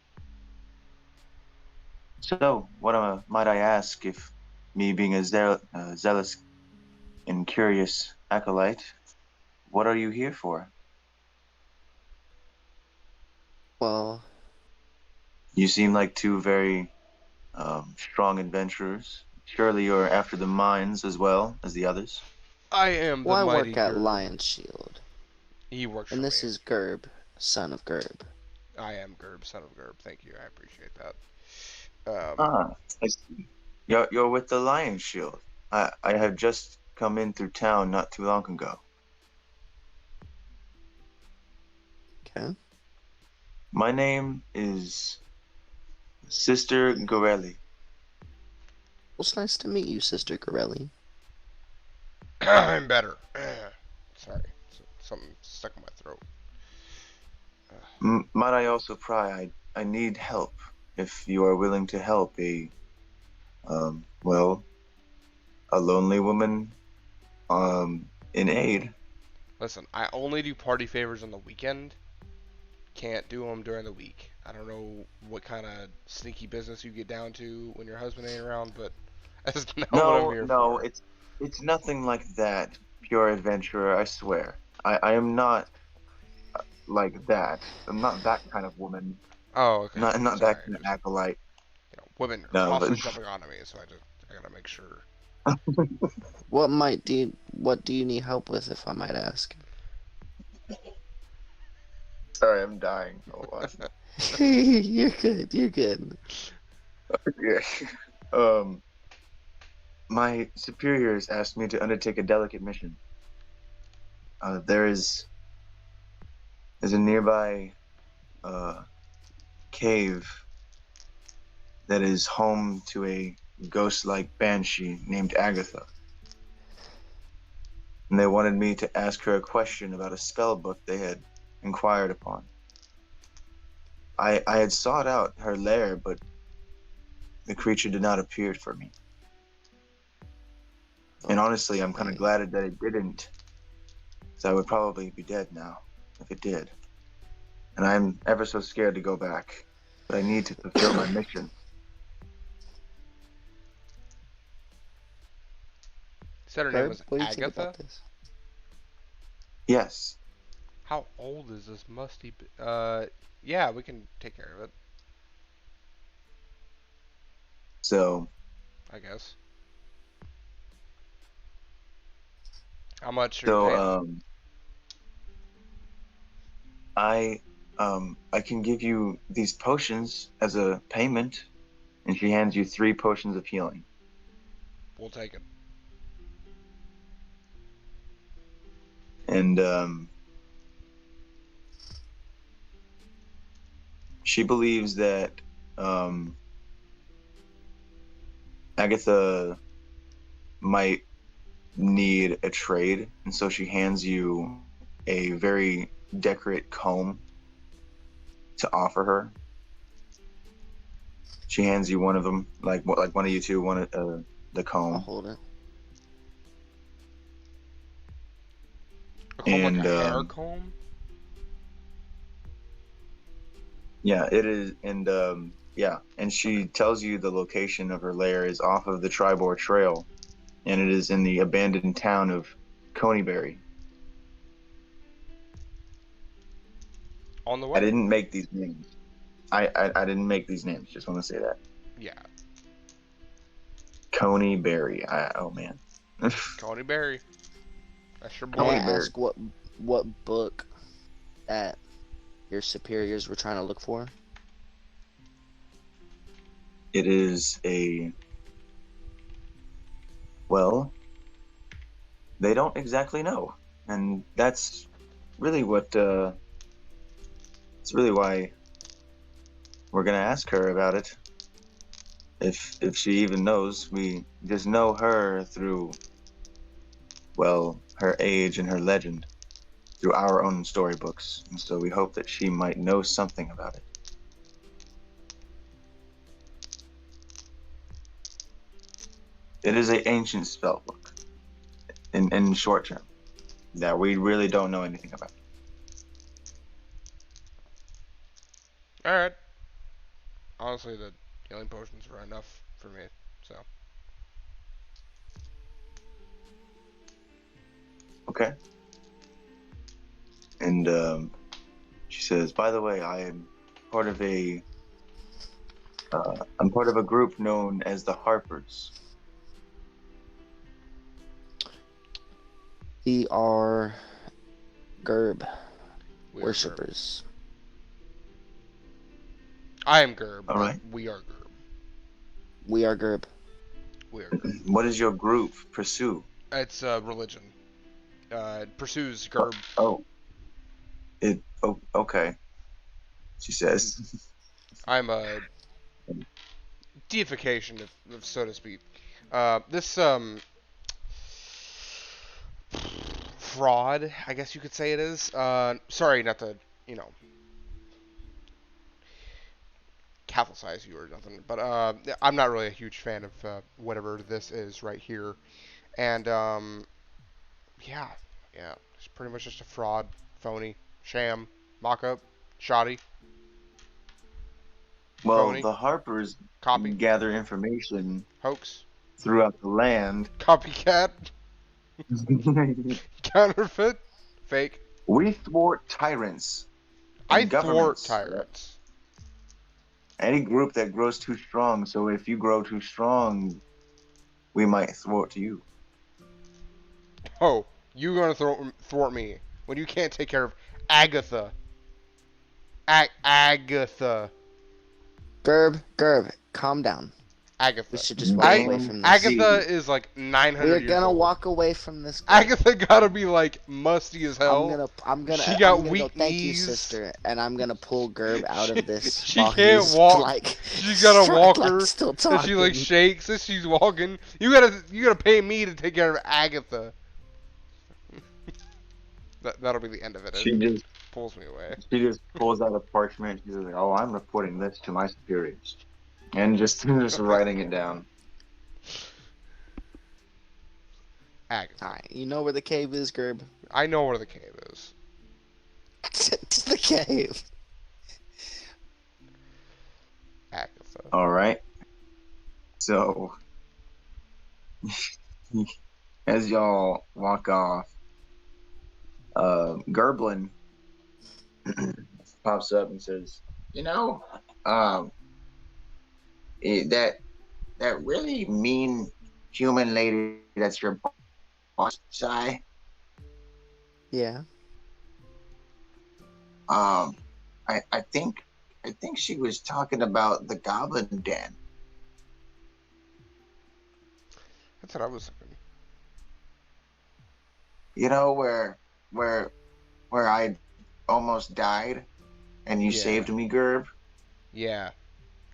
"So, what might I ask, if me being a zealous and curious acolyte, what are you here for?" Well, "You seem like two very strong adventurers. Surely you're after the mines as well as the others." I am the I mighty work at Gurb. Lion's Shield. He works for And this me. is Gerb, son of Gerb. I am Gurb, son of Gurb. Thank you. I appreciate that. Ah, I see. You're with the Lion Shield. I have just come in through town not too long ago. Okay. My name is Sister Gorelli. Well, it's nice to meet you, Sister Corelli. I'm better. Sorry, something stuck in my throat. Might I also pry? I need help. If you are willing to help well, a lonely woman, in aid. Listen, I only do party favors on the weekend. Can't do them during the week. I don't know what kind of sneaky business you get down to when your husband ain't around, but that's not what I'm No, here no, for. it's nothing like that. Pure adventurer, I swear. I am not like that. I'm not that kind of woman. Oh, okay. Not that Sorry. kind of Just, acolyte. women are No, but constantly jumping onto me, so I gotta make sure. What do you need help with, if I might ask? sorry, I'm dying. Hold on. You're good. You're good. Yeah. Um, my superiors asked me to undertake a delicate mission. There's a nearby uh cave that is home to a ghost-like banshee named Agatha. And they wanted me to ask her a question about a spell book they had inquired upon. I had sought out her lair, but the creature did not appear for me. And honestly, I'm kind of Okay. glad that it didn't, because I would probably be dead now if it did. And I'm ever so scared to go back, but I need to fulfill my mission. Said her name Herb, was what do you think Agatha. about this? Yes. How old is this musty? Yeah, we can take care of it. So, I guess. How much are you so paying? I can give you these potions as a payment, and she hands you 3 potions of healing. We'll take it. And she believes that um, Agatha might need a trade, and so she hands you a very decorate comb to offer her. She hands you one of them, like one of you two, the I'll comb, hold it. A comb like a and hair comb? yeah, it is, and yeah, and she tells you the location of her lair is off of the Tribor Trail, and it is in the abandoned town of Coneyberry. On the I way. didn't make these names. I didn't make these names. Just want to say that. Yeah. Coneyberry. Oh man. Coney Berry. That's your May I boy. Coneyberry. ask what book that your superiors were trying to look for? It is well, they don't exactly know, and that's really what. It's really why we're gonna ask her about it. If she even knows, we just know her through, well, her age and her legend, through our own storybooks, and so we hope that she might know something about it. It is an ancient spell book, in short term, that we really don't know anything about. Alright. Honestly, the healing potions were enough for me, so. Okay. And she says, "By the way, I am part of a I'm part of a group known as the Harpers." We are Gurb We are Gurb. worshippers. I am Gurb, All but right. we are Gurb. We are gurb. Weird. What does your group pursue? It's religion. It pursues gurb. Oh, okay. She says. I'm a deification, if so to speak. This fraud, I guess you could say it is. Sorry, not to Catholicize you or nothing, but I'm not really a huge fan of whatever this is right here, and yeah, it's pretty much just a fraud, phony, sham, mock-up, shoddy, Well, phony, the Harpers copy, gather information hoax, throughout the land. copycat, counterfeit, fake. We thwart tyrants I and thwart governments. tyrants. Any group that grows too strong. So if you grow too strong, we might thwart you. Oh, you gonna thwart me when you can't take care of Agatha? Agatha. Gurb, calm down. Agatha. We should just walk away from this. Agatha is like 900 We're years gonna old. walk away from this. Agatha gotta be like musty as hell. I'm gonna. She got I'm gonna weak go, Thank you, knees. sister. And I'm gonna pull Gurb out of this. She while can't he's, walk. Like, She's got a walker. Like, still so talking. she like shakes as she's walking. You gotta pay me to take care of Agatha. That'll be the end of it. She It just pulls me away. She just pulls out a parchment. She's like, "Oh, I'm reporting this to my superiors," and just writing it down. Agatha. Alright, you know where the cave is, Gurb? I know where the cave is. To the cave. Agatha. All right. So, as y'all walk off, Gerblin pops up and says, that really mean human lady that's your boss, Sai. Yeah. I think she was talking about the Goblin Den. That's what I was thinking. You know where I almost died, and you Yeah. saved me, Gurb. Yeah,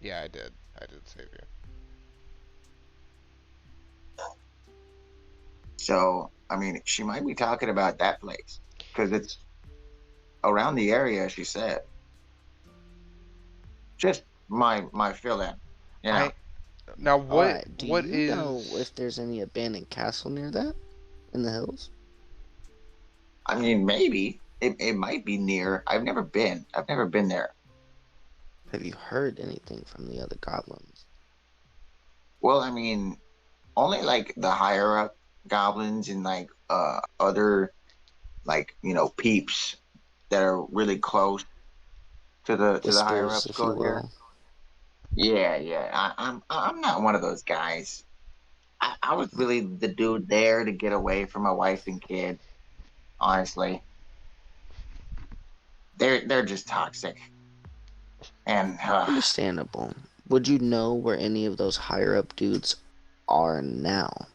I did. I did save you. So, I mean, she might be talking about that place because it's around the area. She said. Just my fill-in. Yeah. Now what? Alright, do what you is? know if there's any abandoned castle near that? In the hills? I mean, maybe it might be near. I've never been there. Have you heard anything from the other goblins? Well, I mean, only like the higher up goblins and like other like peeps that are really close to the higher Whispers, ups if you go here. will. Yeah. I'm not one of those guys. I was really the dude there to get away from my wife and kid. Honestly, they're just toxic. And Understandable. Would you know where any of those higher up dudes are now?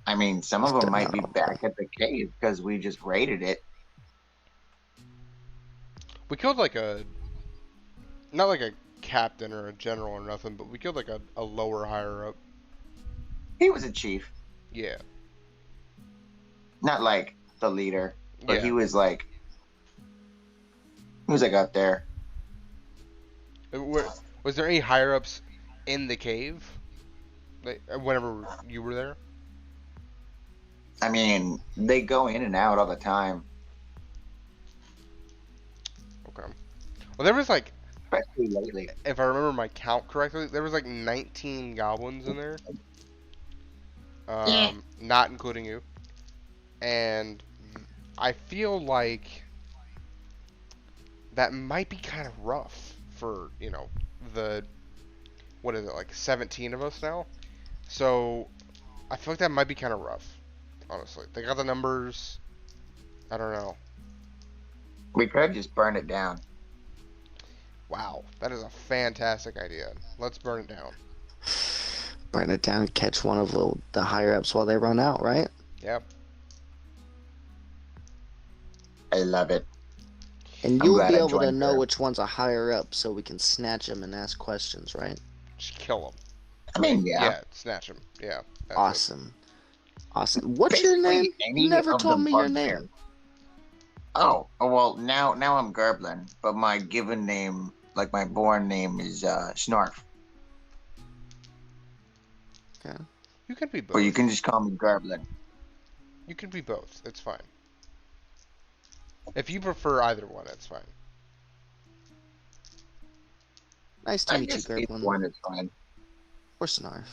I mean, some of them They're might not be all back at the cave because we just raided it. We killed like not like a captain or a general or nothing, but we killed like a lower higher up. He was a chief, Yeah. not like the leader, but Yeah. he was like up there. Was there any higher ups in the cave? Like, whenever you were there? I mean, they go in and out all the time, Okay. Well, there was like, especially lately. if I remember my count correctly, there was like 19 goblins in there. Not including you. And I feel like that might be kind of rough for, what is it, like 17 of us now? So, I feel like that might be kind of rough, honestly. They got the numbers. I don't know. We could just burn it down. Wow, that is a fantastic idea. Let's burn it down. Burn it down, catch one of the higher ups while they run out, right? Yep. I love it. And I'm you'll glad be I able to joined know her. which one's a higher up, so we can snatch them and ask questions, right? Just kill him. I mean, yeah. Yeah, snatch him. Yeah. That's Awesome. Awesome. What's your Basically, name? You any never of the told me your bugbears. name. Oh, well, now I'm Gerblin, but my given name, like my born name, is Snarf. Okay. You can be Or you both. can just call me Gerblin. You can be both. It's fine. If you prefer either one, it's fine. Nice to I meet you, guess either Gerblin. one is fine. Or Snarf.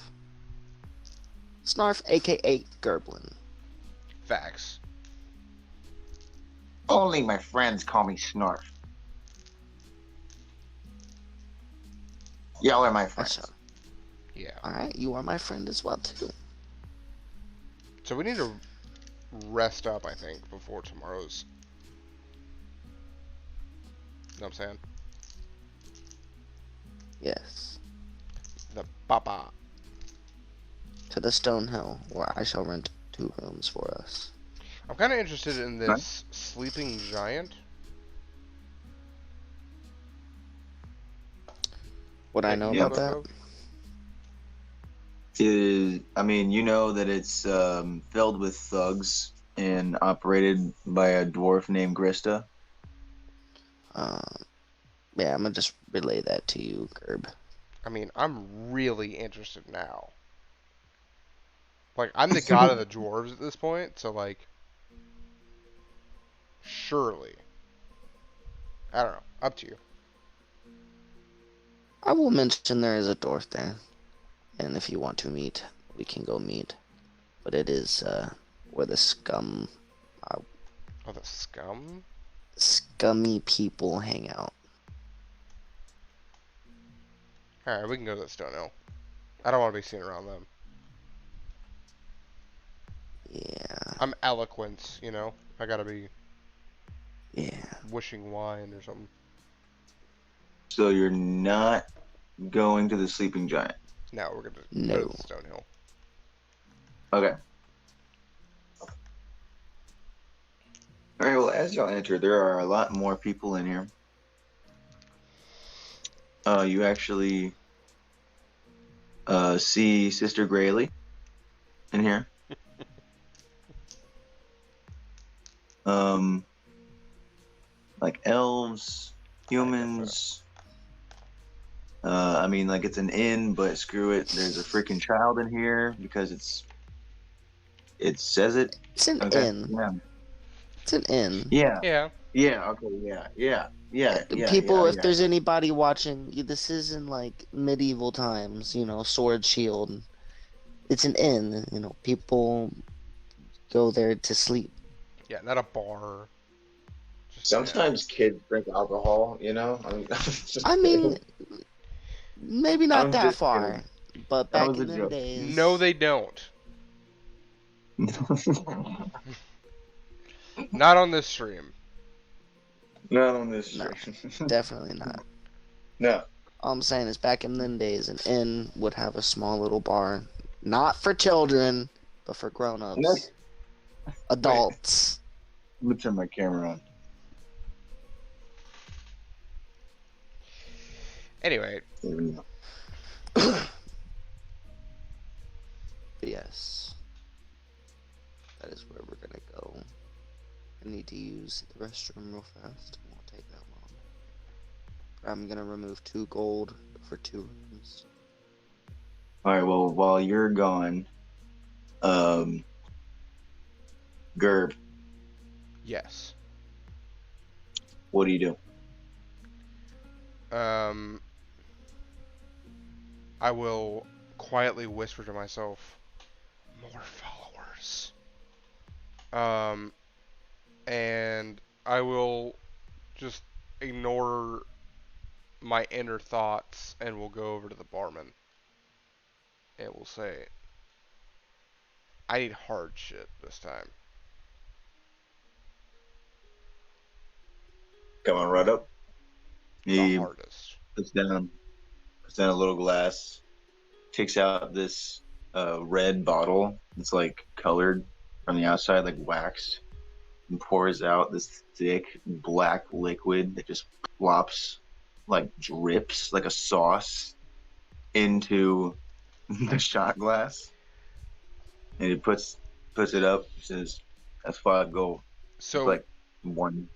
Snarf, aka Gerblin. Facts. Only my friends call me Snarf. Y'all are my friends. That's Yeah. alright, you are my friend as well, too. So we need to rest up, I think, before tomorrow's. Know what I'm saying? Yes. The papa. To the Stone Hill, where I shall rent 2 rooms for us. I'm kind of interested in this sleeping giant. What I know about that? I mean, you know that it's filled with thugs and operated by a dwarf named Grista. Yeah, I'm gonna just relay that to you, Gerb. I mean, I'm really interested now. Like, I'm the god of the dwarves at this point, so, like, surely. I don't know. Up to you. I will mention there is a dwarf there. And if you want to meet, we can go meet. But it is where the Oh, the scum? scummy people hang out. Alright, we can go to the Stone Hill. I don't want to be seen around them. Yeah. I'm eloquent, you know? I gotta be Yeah. wishing wine or something. So you're not going to the sleeping giant. No, we're gonna go No. to the Stone Hill. Okay. All right. Well, as y'all enter, there are a lot more people in here. You actually see Sister Grayley in here. Like elves, humans. I mean, like it's an inn, but screw it. There's a freaking child in here because it says it. It's an Okay. inn. Yeah. It's an inn. Yeah. Yeah. Yeah. Okay. Yeah. People, if there's anybody watching, this isn't like medieval times, sword shield. It's an inn, people go there to sleep. Yeah, not a bar. Just Sometimes kids drink alcohol, I mean, maybe not I'm that just far, kidding. but That back was a in them joke. days. No, they don't. Not on this stream. Not on this No. stream. Definitely not. No. All I'm saying is back in them days, an inn would have a small little bar. Not for children, but for grown-ups. No. Adults. Let me turn my camera on. Anyway, But yes. That is where we're gonna go. I need to use the restroom real fast. It won't take that long. I'm gonna remove 2 gold for 2 rooms. All right. Well, while you're gone, Gurb, yes. what do you do? I will quietly whisper to myself, more followers. And I will just ignore my inner thoughts and we'll go over to the barman. And we'll say, I need hard shit this time. Come on, right up. The He hardest. puts down a little glass, takes out this red bottle. It's like colored from the outside, like wax, and pours out this thick black liquid that just plops, like drips like a sauce into the shot glass. And he puts it up. He says, "That's 5 gold." It's So like one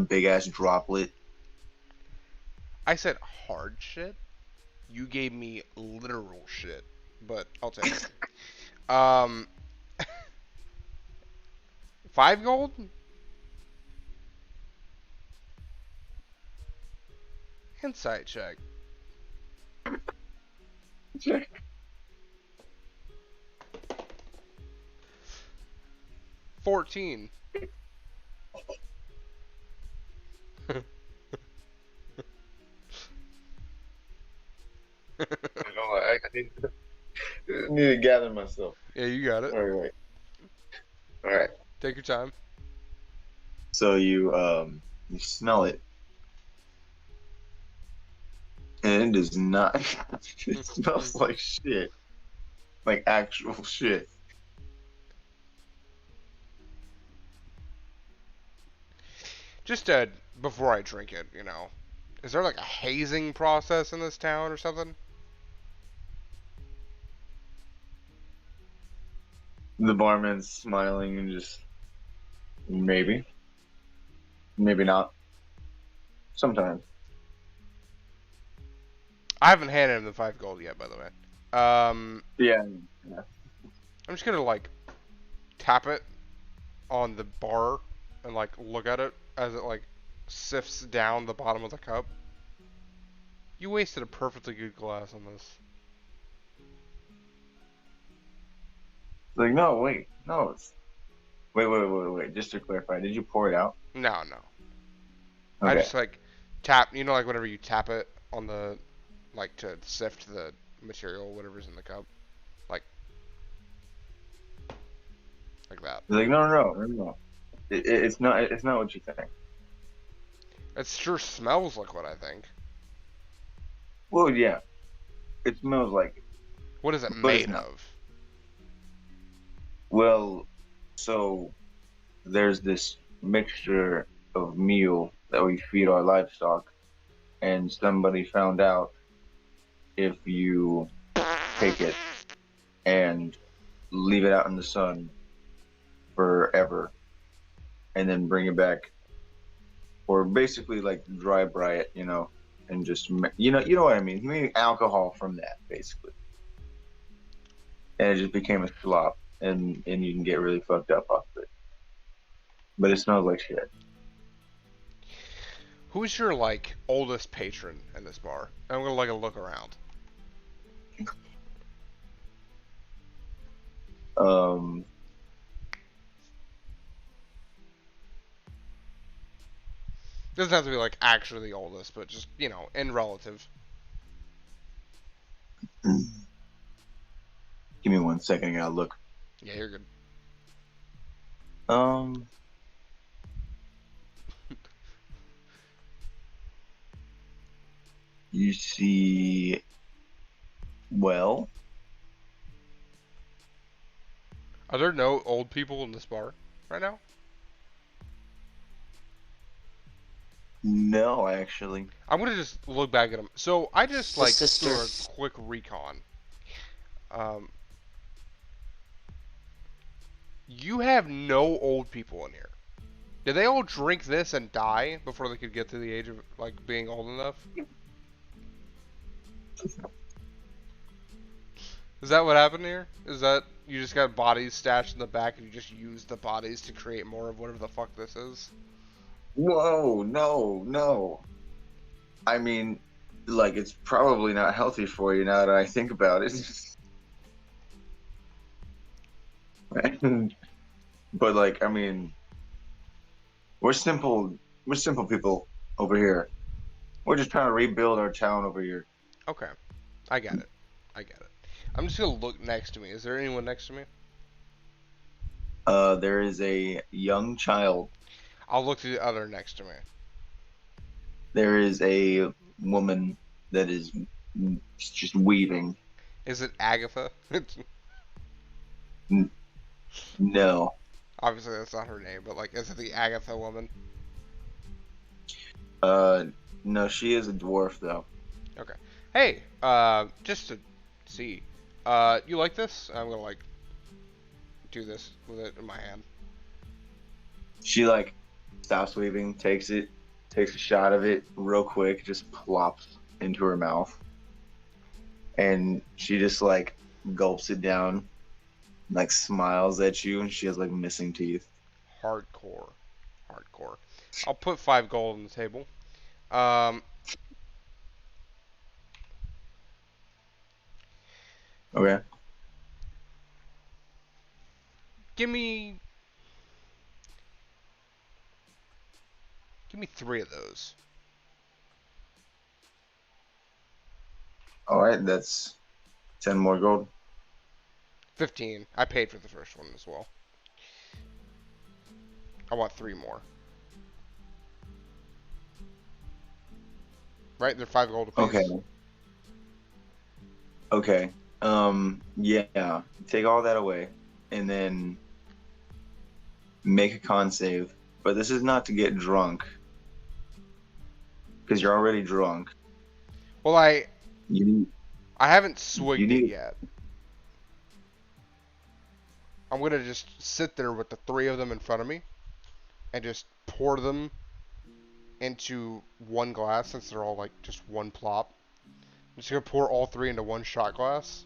big ass droplet. I said hard shit. You gave me literal shit, but I'll take it. 5 gold? Insight check. 14. I need to gather myself. Yeah, you got it. All right. All right. Take your time. So you smell it, and it does not. It smells like shit, like actual shit. Just before I drink it, is there like a hazing process in this town or something? The barman's smiling and just maybe, maybe not. Sometimes. I haven't handed him the 5 gold yet, by the way. Yeah. I'm just gonna like tap it on the bar and like look at it as it like sifts down the bottom of the cup. You wasted a perfectly good glass on this. Like no, wait, no. Wait. Just to clarify, did you pour it out? No. I Okay. just like tap, like whenever you tap it on the, like to sift the material, whatever's in the cup. Like that. Like no. It's not. It's not what you think. It sure smells like what I think. Well, yeah. It smells like it. What is it But it's made not. of? Well, so there's this mixture of meal that we feed our livestock, and somebody found out if you take it and leave it out in the sun forever and then bring it back, or basically like dry bry it, and just you know what I mean. He made alcohol from that basically, and it just became a slop, and you can get really fucked up off of it. But it smells like shit. Who's your like oldest patron in this bar? I'm gonna like a look around. Um, Doesn't have to be like actually the oldest, but just in relative. give me 1 second. I gotta look. Yeah, you're good. Um, you see, well, Are there no old people in this bar right now? no, actually. I'm gonna just look back at them. So I just The like sister. do a quick recon. You have no old people in here. Did they all drink this and die before they could get to the age of like being old enough? Is that what happened here? Is that you just got bodies stashed in the back and you just use the bodies to create more of whatever the fuck this is? Whoa, no. I mean, like, it's probably not healthy for you now that I think about it. But like, I mean, we're simple people over here. We're just trying to rebuild our town over here. Okay. I get it. I'm just gonna look next to me. Is there anyone next to me? There is a young child. I'll look to the other next to me. there is a woman that is just weaving. Is it Agatha? N- No. Obviously, that's not her name, but like, is it the Agatha woman? Uh, no, she is a dwarf though. Okay. Hey, just to see, you like this? I'm gonna like do this with it in my hand. She like stops weaving, takes a shot of it real quick, just plops into her mouth, and she just like gulps it down, like smiles at you, and she has like missing teeth. Hardcore, hardcore. I'll put 5 gold on the table. Um, Okay. give me 3 of those. All right, that's 10 more gold. 15. I paid for the first one as well. I want 3 more. Right? They're 5 gold apiece. Okay. Okay. Yeah. Take all that away, and then make a con save. But this is not to get drunk, because you're already drunk. Well, I You haven't swigged You it need- yet. I'm gonna just sit there with the 3 of them in front of me, and just pour them into one glass since they're all like just one plop. I'm just gonna pour all 3 into one shot glass,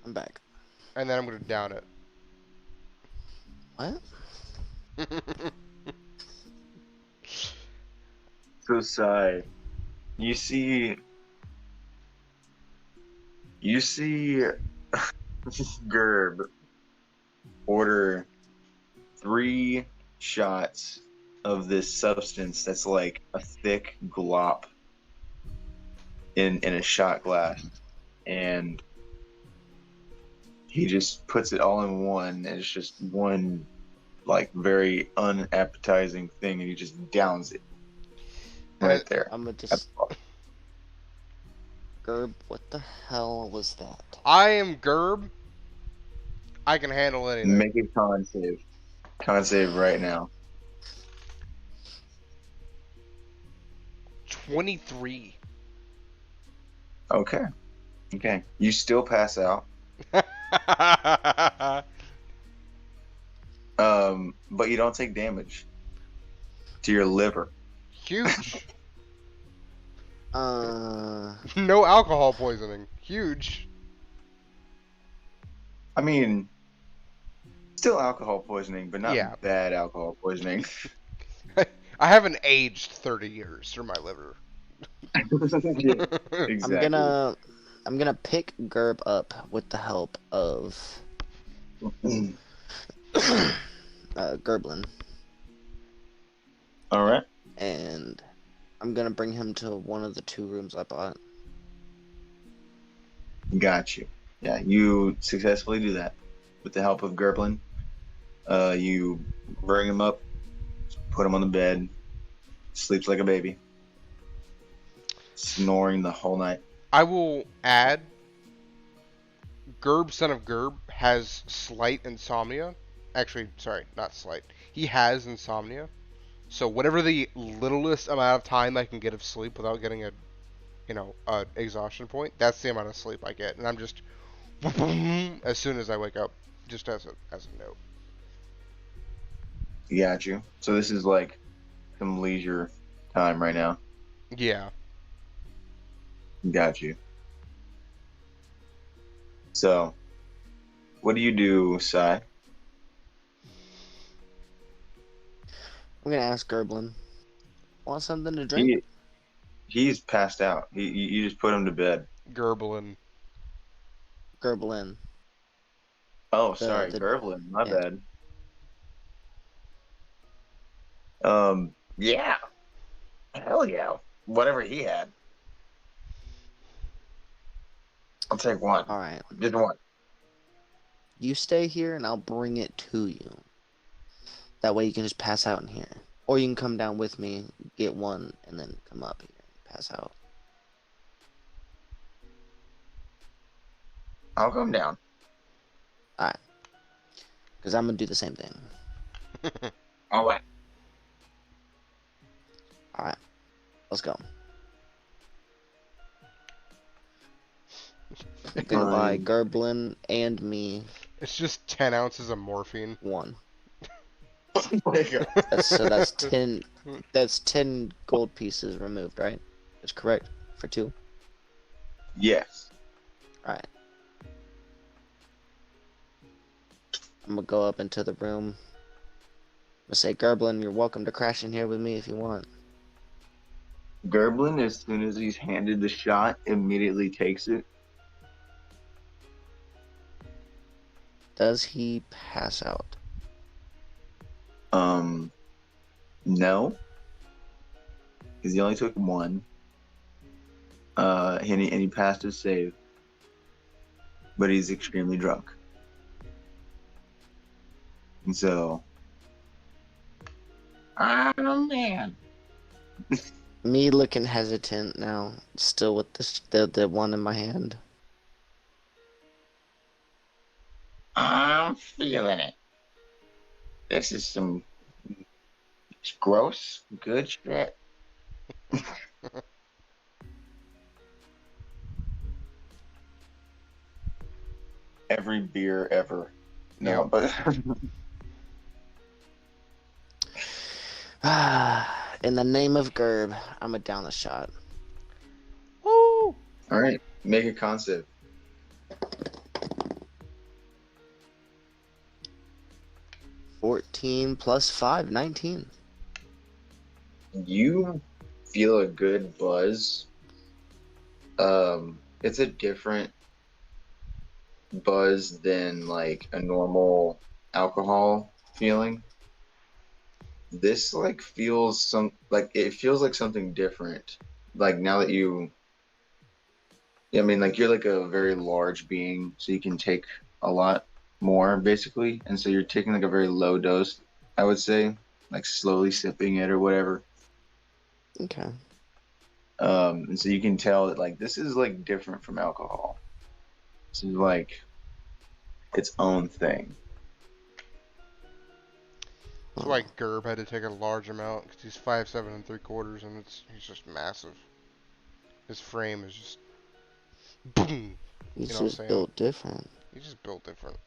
I'm back. and then I'm gonna down it. What? So Sai, you see Gurb order 3 shots of this substance that's like a thick glop in a shot glass, and he just puts it all in one, and it's just one like very unappetizing thing, and he just downs it right there. I'm gonna just. Gurb, what the hell was that? I am Gurb. I can handle anything. Make a con save. Con save right now. 23. Okay. Okay. You still pass out. But you don't take damage to your liver. Huge. Uh, No alcohol poisoning. Huge. I mean, still alcohol poisoning, but not Yeah. bad alcohol poisoning. I haven't aged 30 years through my liver. Yeah, exactly. I'm gonna pick Gurb up with the help of Gerblin, All right. and I'm gonna bring him to one of the 2 rooms I bought. Got you. Yeah, you successfully do that with the help of Gerblin. You bring him up, put him on the bed, sleeps like a baby, snoring the whole night. I will add, Gurb, son of Gurb, has slight insomnia. Actually, sorry, not slight. He has insomnia. So whatever the littlest amount of time I can get of sleep without getting a exhaustion point, that's the amount of sleep I get. And I'm just, as soon as I wake up, just as a note. Got you. So this is like some leisure time right now. Yeah. Got you. So, what do you do, Sai? I'm gonna ask Gerblin. Want something to drink? He's passed out. You just put him to bed. Gerblin. Gerblin. Oh, sorry, the- Gerblin. My yeah. bad. Yeah. Hell yeah. Whatever he had. I'll take one. All right. Just one. You stay here, and I'll bring it to you. That way you can just pass out in here. Or you can come down with me, get one, and then come up here and pass out. I'll come down. Alright. Because I'm going to do the same thing. All right. Alright. Let's go. I'm going to buy Gerblin and me It's just 10 ounces of morphine. one. Oh my God. So that's 10. That's 10 gold pieces removed, right? That's correct for 2. Yes. All right. I'm gonna go up into the room. I'm gonna say, Gerblin, you're welcome to crash in here with me if you want. Gerblin, as soon as he's handed the shot, immediately takes it. Does he pass out? No. Because he only took one. And he passed his save. But he's extremely drunk. And so... Oh, man. Me looking hesitant now, still with the one in my hand. I'm feeling it. This is some gross, good shit. Every beer ever. No, but In the name of Gurb, I'm gonna down the shot. Woo! all right. Make a concept. 14 plus 5, 19. You feel a good buzz. It's a different buzz than like a normal alcohol feeling. This like feels it feels like something different. Like now that I mean, like you're like a very large being, so you can take a lot more basically, and so you're taking like a very low dose, I would say, like slowly sipping it or whatever. Okay. And so you can tell that like this is like different from alcohol. This is like its own thing. That's why Gurb had to take a large amount, because he's 5'7" 3/4", and he's just massive. His frame is just boom. He's You know what I'm just saying? built different. He's just built different.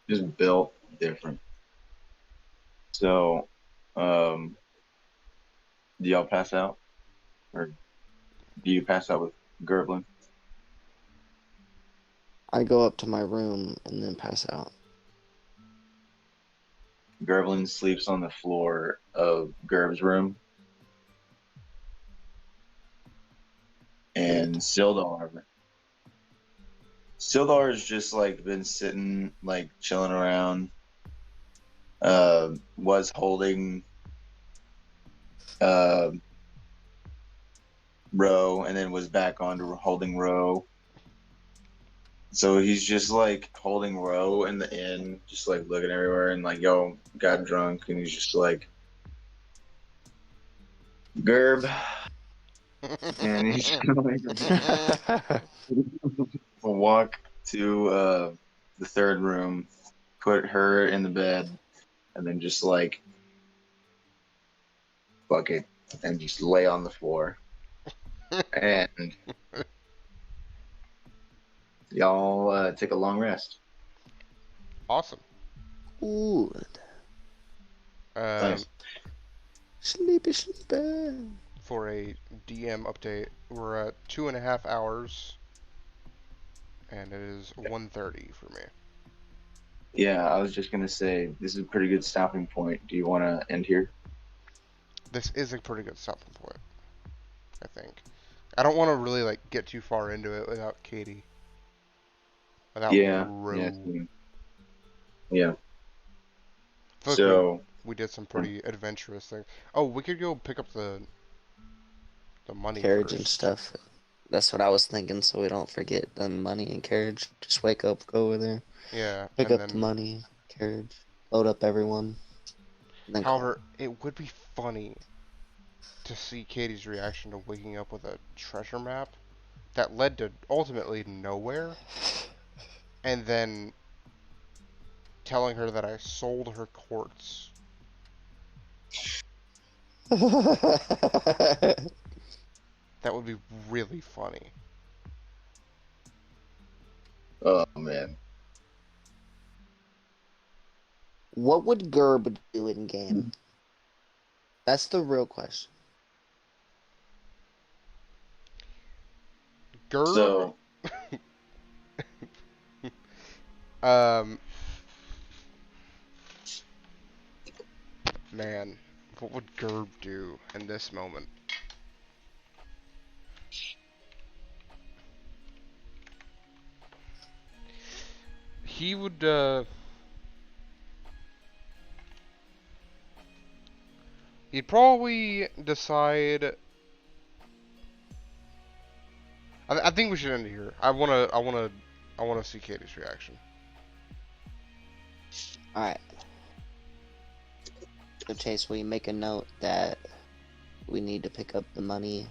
Just built different. So, do y'all pass out, or do you pass out with Gerblin? I go up to my room and then pass out. Gerblin sleeps on the floor of Gerb's room, and Sildar's just like been sitting, like chilling around. Was holding Row, and then was back on to holding Row. So he's just like holding Row in the inn, just like looking everywhere, and like yo got drunk, and he's just like Gerb, and he's going to walk to the third room, put her in the bed, and then just like fuck it, and just lay on the floor. And y'all take a long rest. Awesome. Ooh. Nice. Sleepy, sleepy. For a DM update, we're at 2.5 hours, and it is 1:30 for me. Yeah, I was just gonna say this is a pretty good stopping point. Do you want to end here? This is a pretty good stopping point, I think. I don't want to really like get too far into it without Katie. Without Rue. Yeah. I feel like So we did some pretty adventurous things. Oh, we could go pick up the money Carriage first. and stuff. That's what I was thinking, so we don't forget the money and carriage. Just wake up, go over there, Yeah, pick and up then the money, carriage, load up everyone. And then However, it would be funny to see Katie's reaction to waking up with a treasure map that led to ultimately nowhere, and then telling her that I sold her quartz. That would be really funny. Oh man. What would Gurb do in game? That's the real question. Gurb, So man, what would Gurb do in this moment? He would, he'd probably decide. I think we should end it here. I wanna see Katie's reaction. Alright. So Chase, will you make a note that we need to pick up the money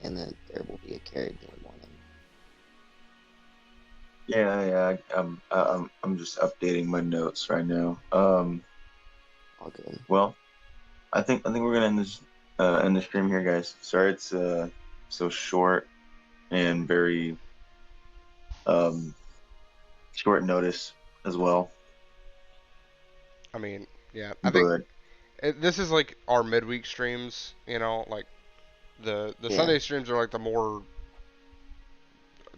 and that there will be a carriage in the morning? yeah, I'm just updating my notes right now. All good. Well, I think we're gonna end the stream here, guys. Sorry it's so short and very short notice as well. I mean, yeah, I think But this is like our midweek streams. You know, like the Yeah. Sunday streams are like the more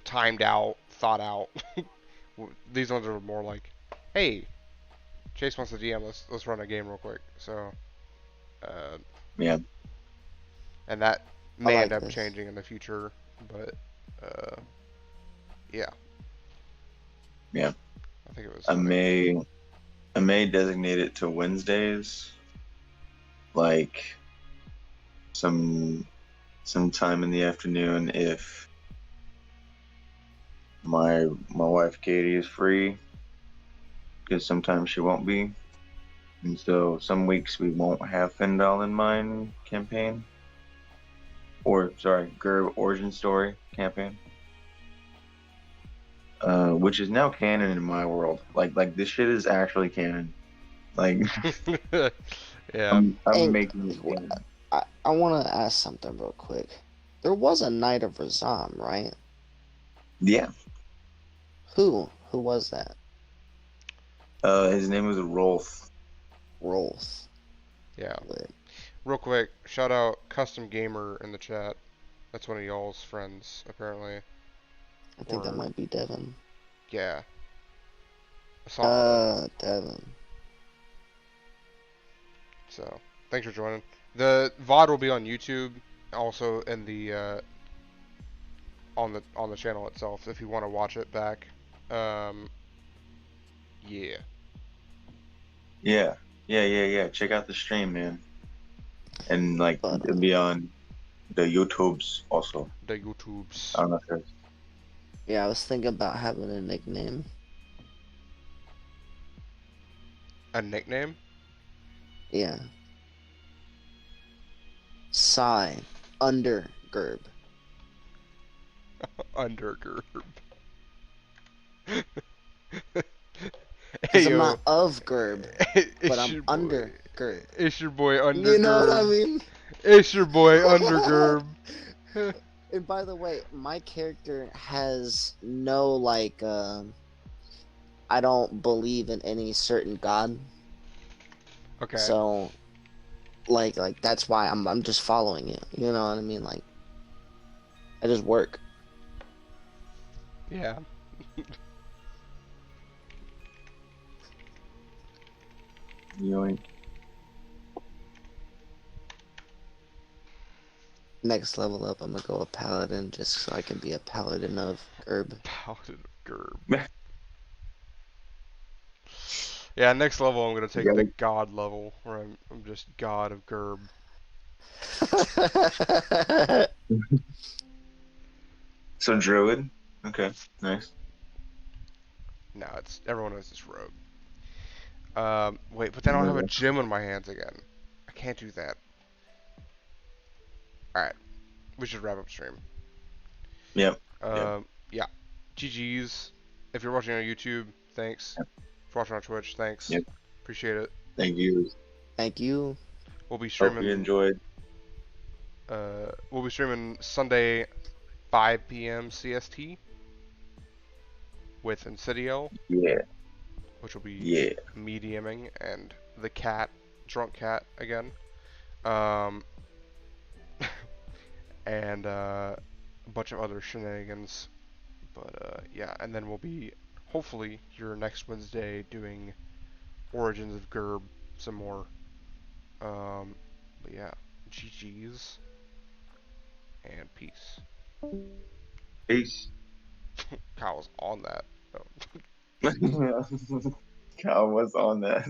timed out, thought out. These ones are more like, hey, Chase wants the DM. Let's run a game real quick. So, yeah, and that I may like end up this. changing in the future, but yeah, yeah. I think it was. I Funny. may designate it to Wednesdays, like some time in the afternoon if my wife Katie is free, because sometimes she won't be, and so some weeks we won't have Fendal in Mine campaign, or sorry, Gerb Origin Story campaign, which is now canon in my world. Like this shit is actually canon. Like Yeah. I'm Hey, making it canon. I want to ask something real quick. There was a Knight of Razam, right? Yeah. Who was that? His name was Rolf. Rolf. Yeah. Lit. Real quick, shout out Custom Gamer in the chat. That's one of y'all's friends, apparently. I think that Or- might be Devin. Yeah. Solid. Devin. So, thanks for joining. The VOD will be on YouTube, also in the on the channel itself if you want to watch it back. Yeah. Yeah. Check out the stream, man. And like But it'll be on the YouTubes also. The YouTubes. I don't know if there's yeah, I was thinking about having a nickname. A nickname? Yeah. Psy. Under Gerb. Undergurb. Because I'm not of Gerb, but I'm your under boy. Gerb. It's your boy Undergurb. You know what I mean? It's your boy Undergurb. And by the way, my character has no like I don't believe in any certain god. Okay. So like that's why I'm just following it. You know what I mean? Like I just work. Yeah. Yoink. Next level up, I'm gonna go a paladin just so I can be a paladin of Gerb. Paladin of Gurb. Yeah, next level I'm gonna take Yeah. the god level, where I'm just god of Gurb. So Druid. Okay, nice. No, it's everyone knows it's rogue. Wait, but then I'll have a gym on my hands again. I can't do that. Alright, we should wrap up stream. Yep. Yeah. GG's. If you're watching on YouTube, thanks. If you're watching on Twitch, thanks. Yep. Appreciate it. Thank you. Thank you. We'll be Hope streaming. you enjoyed. We'll be streaming Sunday, 5 p.m. CST with Insidio. Yeah. Which will be mediuming and the cat, drunk cat again. And a bunch of other shenanigans. But yeah, and then we'll be hopefully here next Wednesday doing Origins of Gurb some more. But yeah, GG's and peace. Peace. Kyle was on that. Oh. Kyle was on that.